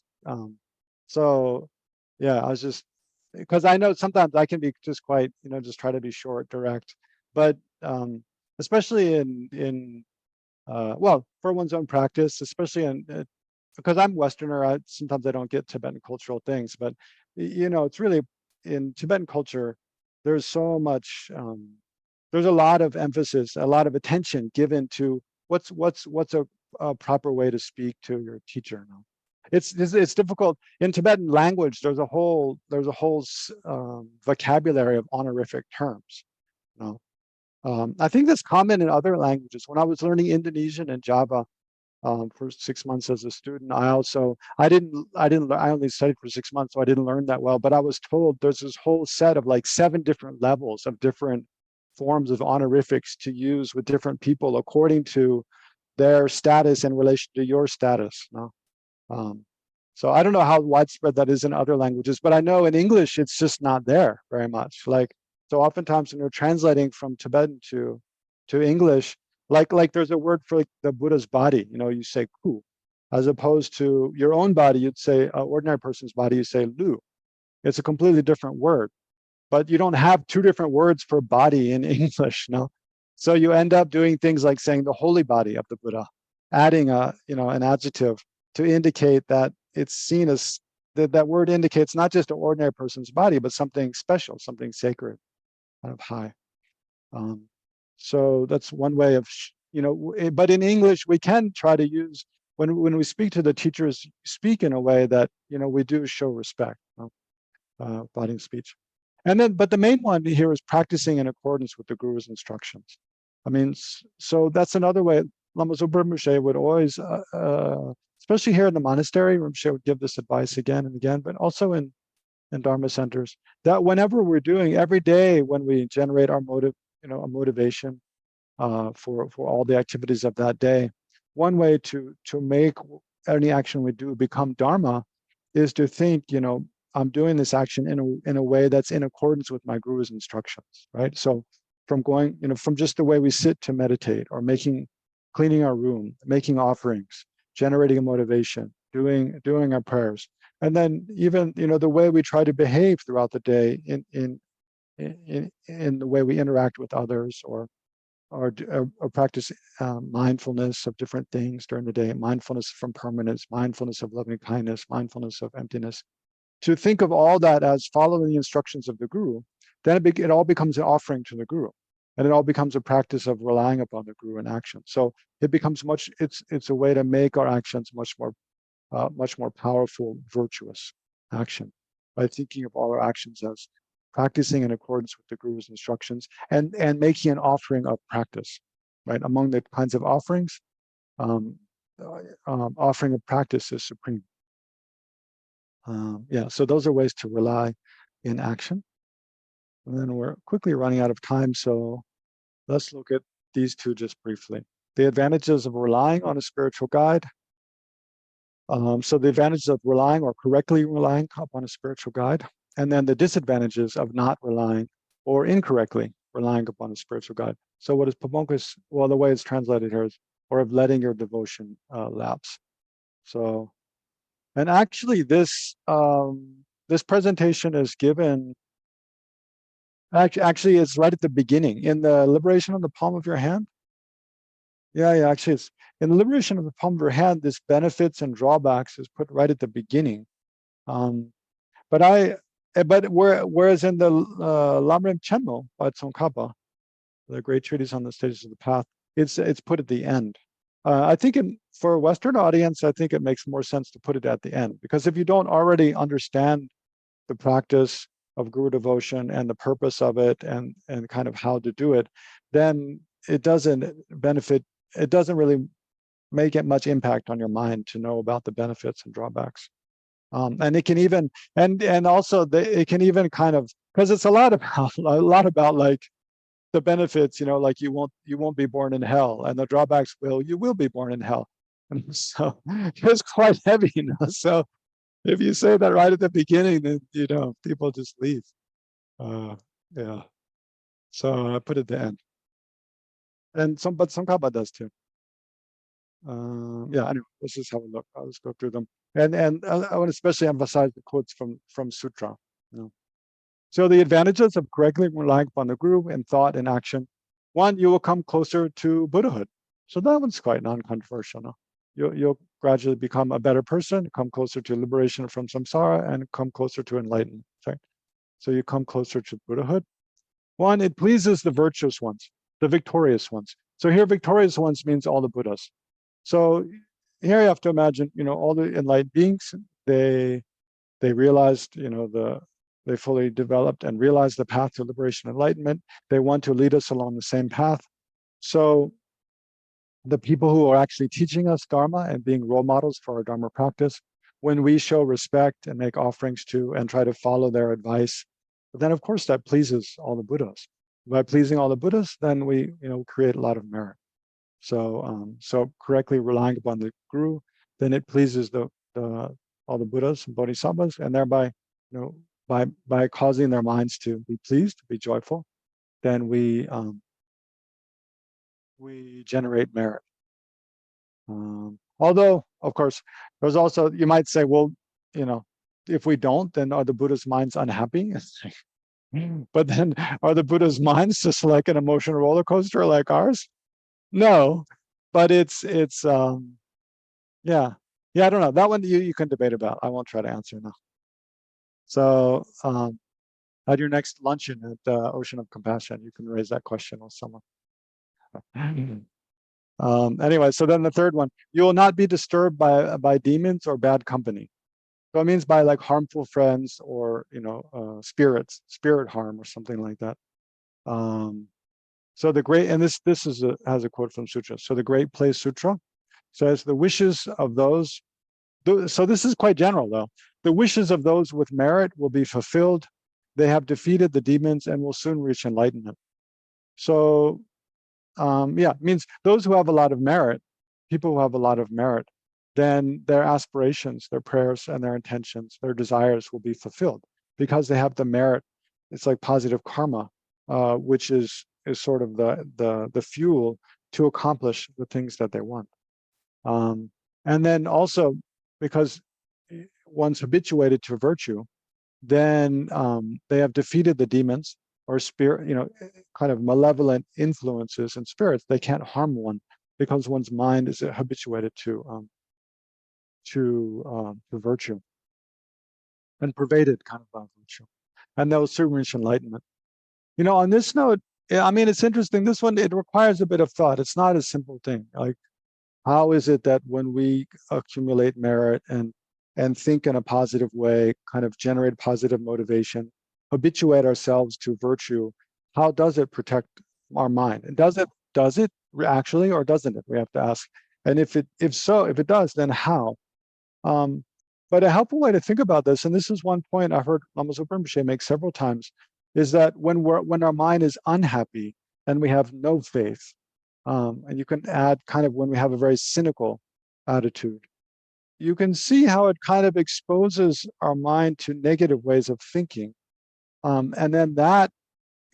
So yeah, I was just, because I know sometimes I can be just quite, just try to be short, direct, but especially in well, for one's own practice, especially because I'm Westerner, sometimes I don't get Tibetan cultural things, but it's really, in Tibetan culture, there's so much, there's a lot of emphasis, a lot of attention given to what's a proper way to speak to your teacher. It's difficult in Tibetan language. There's a whole vocabulary of honorific terms. I think that's common in other languages. When I was learning Indonesian and Java for 6 months as a student, I only studied for 6 months, so I didn't learn that well. But I was told there's this whole set of like 7 different levels of different forms of honorifics to use with different people according to their status in relation to your status. So I don't know how widespread that is in other languages, but I know in English it's just not there very much. Like, so oftentimes when you're translating from Tibetan to English, like there's a word for like the Buddha's body, you say ku, as opposed to your own body, you'd say ordinary person's body, you say lu. It's a completely different word, but you don't have 2 different words for body in English, So you end up doing things like saying the holy body of the Buddha, adding an adjective to indicate that it's seen as that word indicates not just an ordinary person's body, but something special, something sacred, kind of high. So that's one way of, but in English, we can try to use, when we speak to the teachers, speak in a way that, we do show respect, body and speech. And then, but the main one here is practicing in accordance with the Guru's instructions. I mean, so that's another way. Lama Zopa Rinpoche would always, especially here in the monastery, Rinpoche would give this advice again and again, but also in Dharma centers, that whenever we're doing, every day when we generate our a motivation for all the activities of that day, one way to make any action we do become Dharma is to think, I'm doing this action in a way that's in accordance with my guru's instructions, right? So from going, from just the way we sit to meditate, or cleaning our room, making offerings, generating a motivation, doing our prayers, and then even the way we try to behave throughout the day in the way we interact with others, or practice mindfulness of different things during the day, mindfulness from permanence, mindfulness of loving kindness, mindfulness of emptiness. To think of all that as following the instructions of the guru, then it all becomes an offering to the guru, and it all becomes a practice of relying upon the guru in action. So it becomes it's a way to make our actions much more powerful, virtuous action, by thinking of all our actions as practicing in accordance with the guru's instructions, and making an offering of practice, right? Among the kinds of offerings, offering of practice is supreme. So those are ways to rely in action. And then we're quickly running out of time, so let's look at these two just briefly. The advantages of relying on a spiritual guide. So the advantages of relying, or correctly relying upon a spiritual guide, and then the disadvantages of not relying or incorrectly relying upon a spiritual guide. So what is Pabonkus? Well, the way it's translated here is, or of letting your devotion lapse. So, and actually this presentation is given, actually it's right at the beginning, in the liberation of the palm of your hand. Yeah, actually it's in the liberation of the palm of your hand, this benefits and drawbacks is put right at the beginning. Whereas in the Lamrim Chenmo by Tsongkhapa, the great treatise on the stages of the path, it's put at the end. I think for a Western audience, I think it makes more sense to put it at the end, because if you don't already understand the practice of guru devotion and the purpose of it, and kind of how to do it, then it doesn't really make it much impact on your mind to know about the benefits and drawbacks. And it can even, and also it can even kind of, because it's a lot about like the benefits, like you won't be born in hell, and the drawbacks you will be born in hell. And so it's quite heavy, So if you say that right at the beginning, then people just leave. Yeah. So I put it at the end. And but some Kappa does too. Anyway, let's just have a look. I'll just go through them. And I want to especially emphasize the quotes from Sutra. So the advantages of correctly relying upon the guru in thought and action. One, you will come closer to Buddhahood. So that one's quite non-controversial. No? You'll gradually become a better person, come closer to liberation from samsara, and come closer to enlightenment. Right? So you come closer to Buddhahood. One, it pleases the virtuous ones, the victorious ones. So here, victorious ones means all the Buddhas. So here you have to imagine, all the enlightened beings, they realized, they fully developed and realized the path to liberation and enlightenment. They want to lead us along the same path. So the people who are actually teaching us Dharma and being role models for our Dharma practice, when we show respect and make offerings to and try to follow their advice, then of course that pleases all the Buddhas. By pleasing all the Buddhas, then we create a lot of merit. So so correctly relying upon the guru, then it pleases all the Buddhas and Bodhisattvas, and thereby, by causing their minds to be pleased, to be joyful, then we generate merit. Although, of course, there's also, you might say, well, if we don't, then are the Buddha's minds unhappy? But then are the Buddha's minds just like an emotional roller coaster like ours? No, but it's yeah, I don't know. That one you can debate about. I won't try to answer now. So at your next luncheon at Ocean of Compassion, you can raise that question with someone. Anyway, so then the third one, you will not be disturbed by demons or bad company. So it means by like harmful friends or spirit harm or something like that. So the great, and this has a quote from Sutra. So the Great Place Sutra says the wishes of those. So this is quite general though. The wishes of those with merit will be fulfilled. They have defeated the demons and will soon reach enlightenment. So it means those who have a lot of merit, people who have a lot of merit, then their aspirations, their prayers and their intentions, their desires will be fulfilled because they have the merit. It's like positive karma, which is sort of the fuel to accomplish the things that they want. And then also because one's habituated to virtue, then they have defeated the demons or spirit, kind of malevolent influences and spirits. They can't harm one because one's mind is habituated to virtue and pervaded kind of by virtue. And they'll soon reach enlightenment. On this note, I mean, it's interesting. This one, it requires a bit of thought. It's not a simple thing. Like, how is it that when we accumulate merit and think in a positive way, kind of generate positive motivation, habituate ourselves to virtue, how does it protect our mind? And does it actually, or doesn't it? We have to ask. And if it does, then how? But a helpful way to think about this, and this is one point I've heard Lama Zopa Rinpoche make several times, is that when our mind is unhappy and we have no faith, and you can add kind of when we have a very cynical attitude, you can see how it kind of exposes our mind to negative ways of thinking. And then that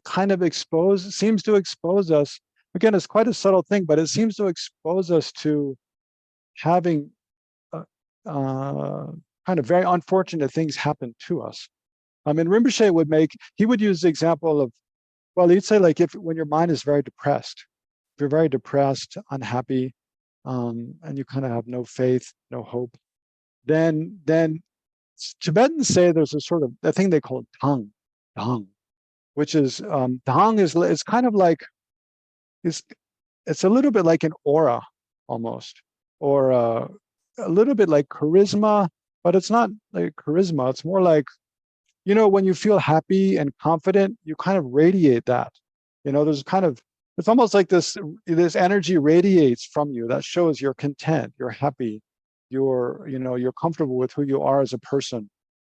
kind of seems to expose us, again, it's quite a subtle thing, but it seems to expose us to having kind of very unfortunate things happen to us. I mean, Rinpoche would use the example of, well, he'd say like when your mind is very depressed, if you're very depressed, unhappy, and you kind of have no faith, no hope, then Tibetans say there's a sort of a thing they call dang, which is dang is kind of like it's a little bit like an aura almost, or a little bit like charisma, but it's not like charisma. It's more like, when you feel happy and confident, you kind of radiate that. There's kind of, it's almost like this energy radiates from you that shows you're content, you're happy, you're comfortable with who you are as a person.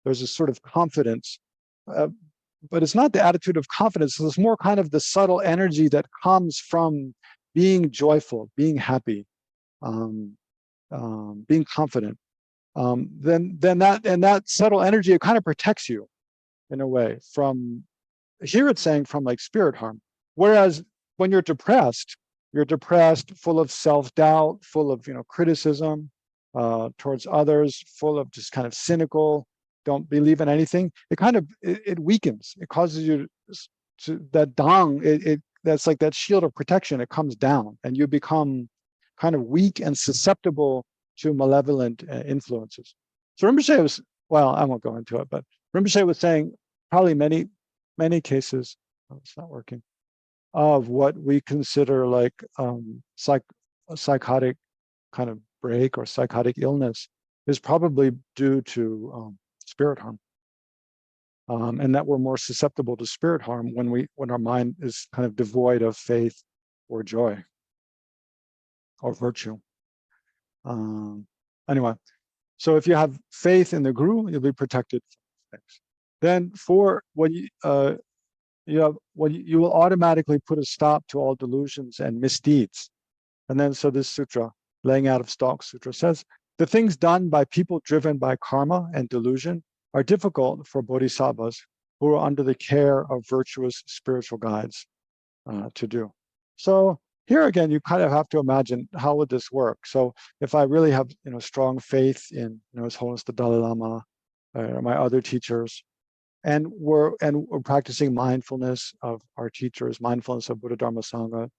There's a sort of confidence, but it's not the attitude of confidence. It's more kind of the subtle energy that comes from being joyful, being happy, being confident. Then that subtle energy, it kind of protects you in a way from, here it's saying, from like spirit harm. Whereas when you're depressed, full of self-doubt, full of criticism towards others, full of just kind of cynical, don't believe in anything. It kind of it weakens. It causes you to that dang. That's like that shield of protection. It comes down, and you become kind of weak and susceptible to malevolent influences. So Rinpoche was, well, I won't go into it, but Rinpoche was saying probably many cases, it's not working, of what we consider like a psychotic kind of break or psychotic illness is probably due to spirit harm. And that we're more susceptible to spirit harm when our mind is kind of devoid of faith or joy or virtue. Anyway, so if you have faith in the Guru, you'll be protected from things. Then for when you will automatically put a stop to all delusions and misdeeds. And then so this sutra, Laying Out of Stalk Sutra, says, the things done by people driven by karma and delusion are difficult for bodhisattvas who are under the care of virtuous spiritual guides to do. So here again, you kind of have to imagine, how would this work? So if I really have strong faith in His Holiness the Dalai Lama, or my other teachers, and we're practicing mindfulness of our teachers, mindfulness of Buddha Dharma Sangha,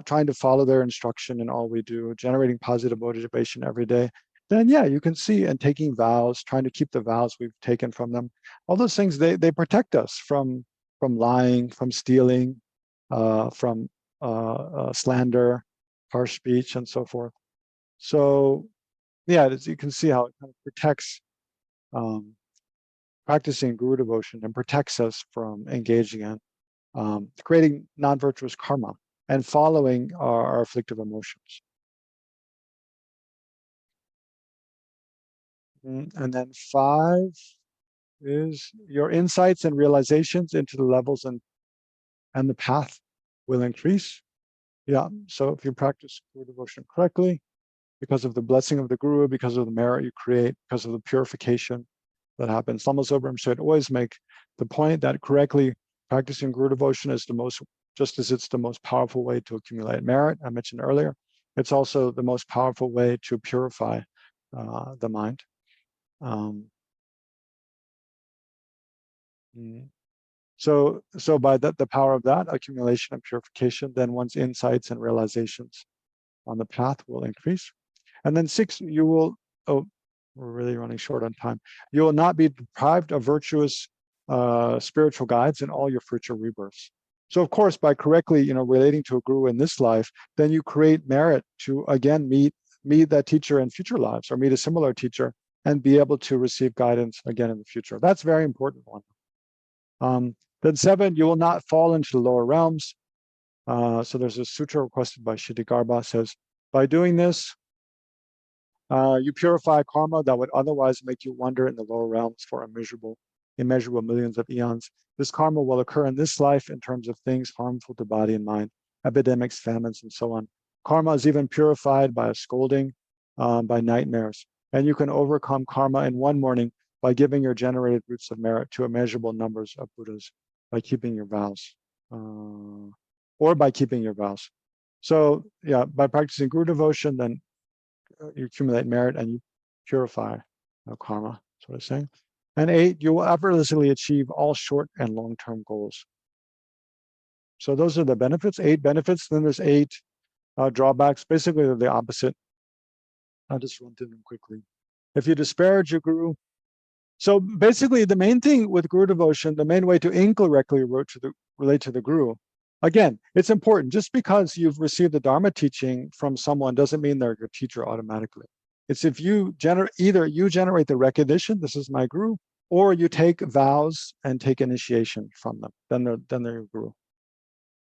trying to follow their instruction in all we do, generating positive motivation every day, then yeah, you can see, and taking vows, trying to keep the vows we've taken from them, all those things, they protect us from lying, from stealing, from slander, harsh speech, and so forth. So yeah, as you can see how it kind of protects practicing Guru devotion, and protects us from engaging in creating non-virtuous karma and following our afflictive emotions. And then 5 is your insights and realizations into the levels and the path will increase. Yeah, so if you practice Guru devotion correctly, because of the blessing of the guru, because of the merit you create, because of the purification that happens. Lama Zobraham should always make the point that correctly practicing guru devotion is the most, just as it's the most powerful way to accumulate merit, I mentioned earlier, it's also the most powerful way to purify the mind. So by the power of that accumulation and purification, then one's insights and realizations on the path will increase. And then 6, you will, oh, we're really running short on time. You will not be deprived of virtuous spiritual guides in all your future rebirths. So of course, by correctly, relating to a guru in this life, then you create merit to again meet that teacher in future lives, or meet a similar teacher and be able to receive guidance again in the future. That's a very important one. Then 7, you will not fall into the lower realms. So there's a sutra requested by Shittigarbha, says, by doing this, you purify karma that would otherwise make you wander in the lower realms for immeasurable millions of eons. This karma will occur in this life in terms of things harmful to body and mind, epidemics, famines, and so on. Karma is even purified by a scolding, by nightmares. And you can overcome karma in one morning by giving your generated roots of merit to immeasurable numbers of Buddhas, by keeping your vows, or by keeping your vows. So yeah, by practicing guru devotion, then you accumulate merit and you purify karma, that's what it's saying. And 8, you will effortlessly achieve all short and long-term goals. So those are the benefits, 8 benefits. Then there's 8 drawbacks. Basically, they're the opposite. I'll just run through them quickly. If you disparage your guru, so basically the main thing with guru devotion, the main way to incorrectly relate to the guru, again, it's important. Just because you've received the Dharma teaching from someone doesn't mean they're your teacher automatically. It's if you either you generate the recognition, this is my guru, or you take vows and take initiation from them, then they're your guru.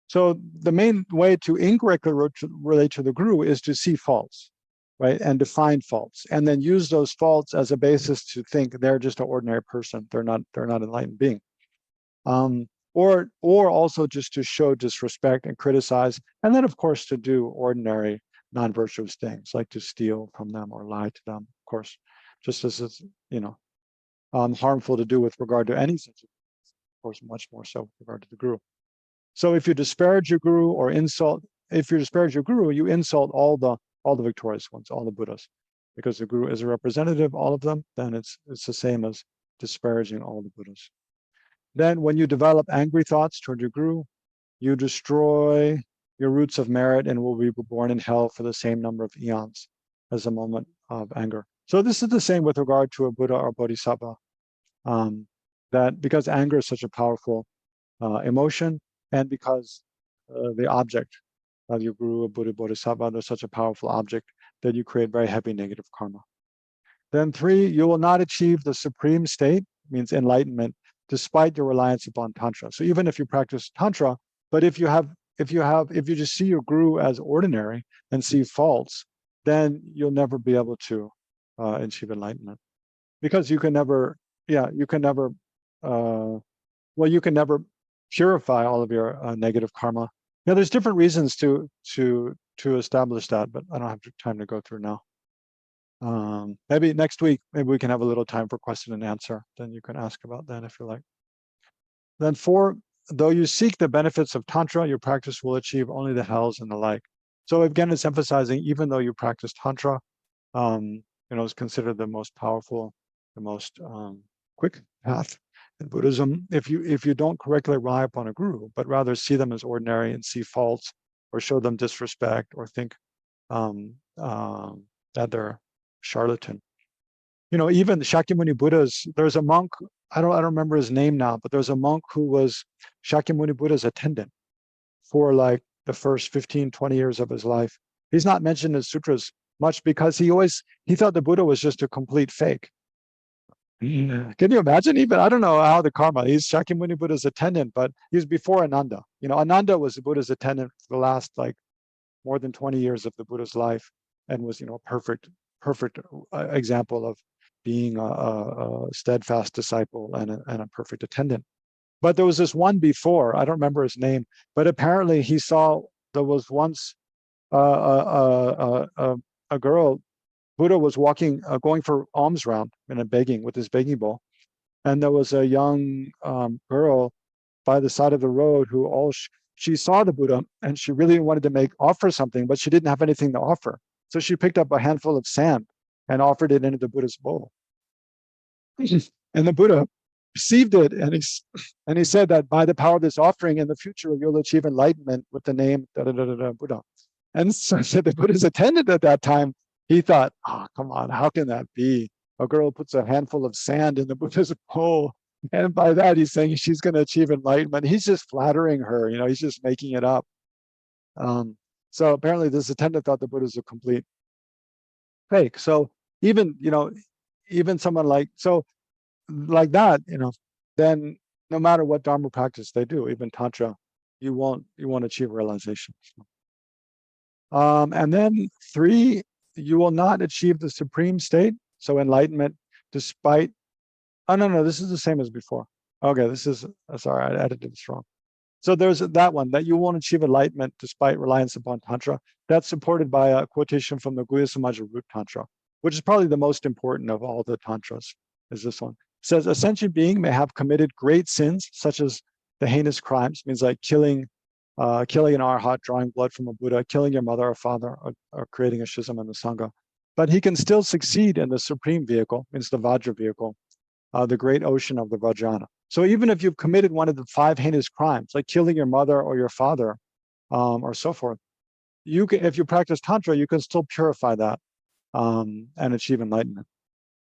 So the main way to incorrectly relate to the guru is to see faults, right, and define faults, and then use those faults as a basis to think they're just an ordinary person. They're not enlightened being. Or also just to show disrespect and criticize, and then of course to do ordinary non-virtuous things like to steal from them or lie to them, of course, just as it's harmful to do with regard to any such, of course, much more so with regard to the guru. So if you disparage your guru or insult, if you disparage your guru, you insult all the victorious ones, all the Buddhas, because the guru is a representative, all of them. Then it's the same as disparaging all the Buddhas. Then when you develop angry thoughts toward your guru, you destroy your roots of merit and will be born in hell for the same number of eons as a moment of anger. So this is the same with regard to a Buddha or Bodhisattva, that because anger is such a powerful emotion, and because the object of your guru or Buddha Bodhisattva, they're such a powerful object that you create very heavy negative karma. Then 3, you will not achieve the supreme state, means enlightenment, despite your reliance upon Tantra. So even if you practice Tantra, but if you just see your guru as ordinary and see faults, then you'll never be able to achieve enlightenment, because you can never purify all of your negative karma. Now, there's different reasons to establish that, but I don't have time to go through now. Maybe next week, maybe we can have a little time for question and answer. Then you can ask about that if you like. Then 4, though you seek the benefits of Tantra, your practice will achieve only the hells and the like. So again, it's emphasizing, even though you practice Tantra, it's considered the most powerful, the most quick path in Buddhism. If you don't correctly rely upon a guru, but rather see them as ordinary and see faults or show them disrespect or think that they're charlatan. Even the Shakyamuni Buddhas, there's a monk, I don't remember his name now, but there's a monk who was Shakyamuni Buddha's attendant for like the first 15, 20 years of his life. He's not mentioned in sutras much because he thought the Buddha was just a complete fake. Can you imagine? Even, I don't know how the karma, he's Shakyamuni Buddha's attendant, but he's before Ananda. Ananda was the Buddha's attendant for the last more than 20 years of the Buddha's life, and was, perfect example of being a steadfast disciple and a perfect attendant. But there was this one before, I don't remember his name, but apparently he saw there was once a a girl, Buddha was walking, going for alms round and begging with his begging bowl. And there was a young girl by the side of the road who she saw the Buddha and she really wanted to offer something, but she didn't have anything to offer. So she picked up a handful of sand and offered it into the Buddha's bowl. And the Buddha received it, and he said that by the power of this offering in the future, you'll achieve enlightenment with the name Buddha. And so the Buddha's attendant at that time, he thought, oh, come on, how can that be? A girl puts a handful of sand in the Buddha's bowl, and by that he's saying she's going to achieve enlightenment. He's just flattering her, he's just making it up. So apparently this attendant thought the Buddha's a complete fake. So even someone like that, then no matter what Dharma practice they do, even Tantra, you won't achieve realization. And then 3, you will not achieve the supreme state, so enlightenment, despite. Oh no, this is the same as before. Okay, this is sorry, I edited this wrong. So there's that one, that you won't achieve enlightenment despite reliance upon Tantra. That's supported by a quotation from the Guhya Samaja Root Tantra, which is probably the most important of all the Tantras, is this one. It says, a sentient being may have committed great sins, such as the heinous crimes, means like killing an arhat, drawing blood from a Buddha, killing your mother or father, or creating a schism in the Sangha. But he can still succeed in the supreme vehicle, means the Vajra vehicle, the great ocean of the Vajrayana. So even if you've committed one of the 5 heinous crimes, like killing your mother or your father, or so forth, if you practice Tantra, you can still purify that and achieve enlightenment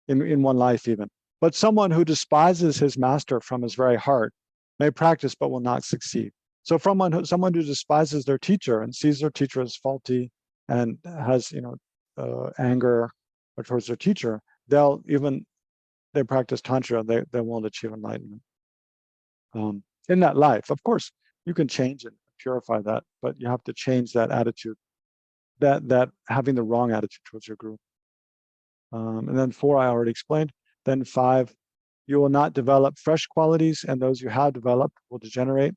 in one life even. But someone who despises his master from his very heart may practice but will not succeed. So someone who despises their teacher and sees their teacher as faulty and has anger towards their teacher, they practice Tantra, they won't achieve enlightenment in that life. Of course, you can change it, purify that, but you have to change that attitude, that having the wrong attitude towards your guru. And then 4, I already explained. Then 5, you will not develop fresh qualities, and those you have developed will degenerate.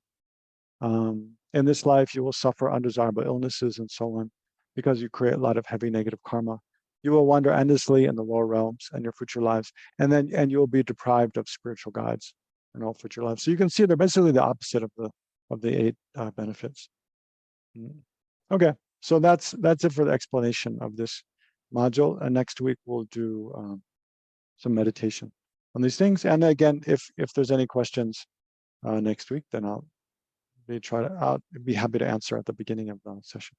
In this life, you will suffer undesirable illnesses and so on, because you create a lot of heavy negative karma. You will wander endlessly in the lower realms and your future lives, and you will be deprived of spiritual guides in all future lives. So you can see they're basically the opposite of the 8 benefits. Okay, so that's it for the explanation of this module. And next week we'll do some meditation on these things. And again, if there's any questions next week, then I'll be happy to answer at the beginning of the session.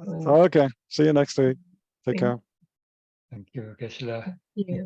Okay, see you next week. Take care. Thank you, Geshe-la. Yeah.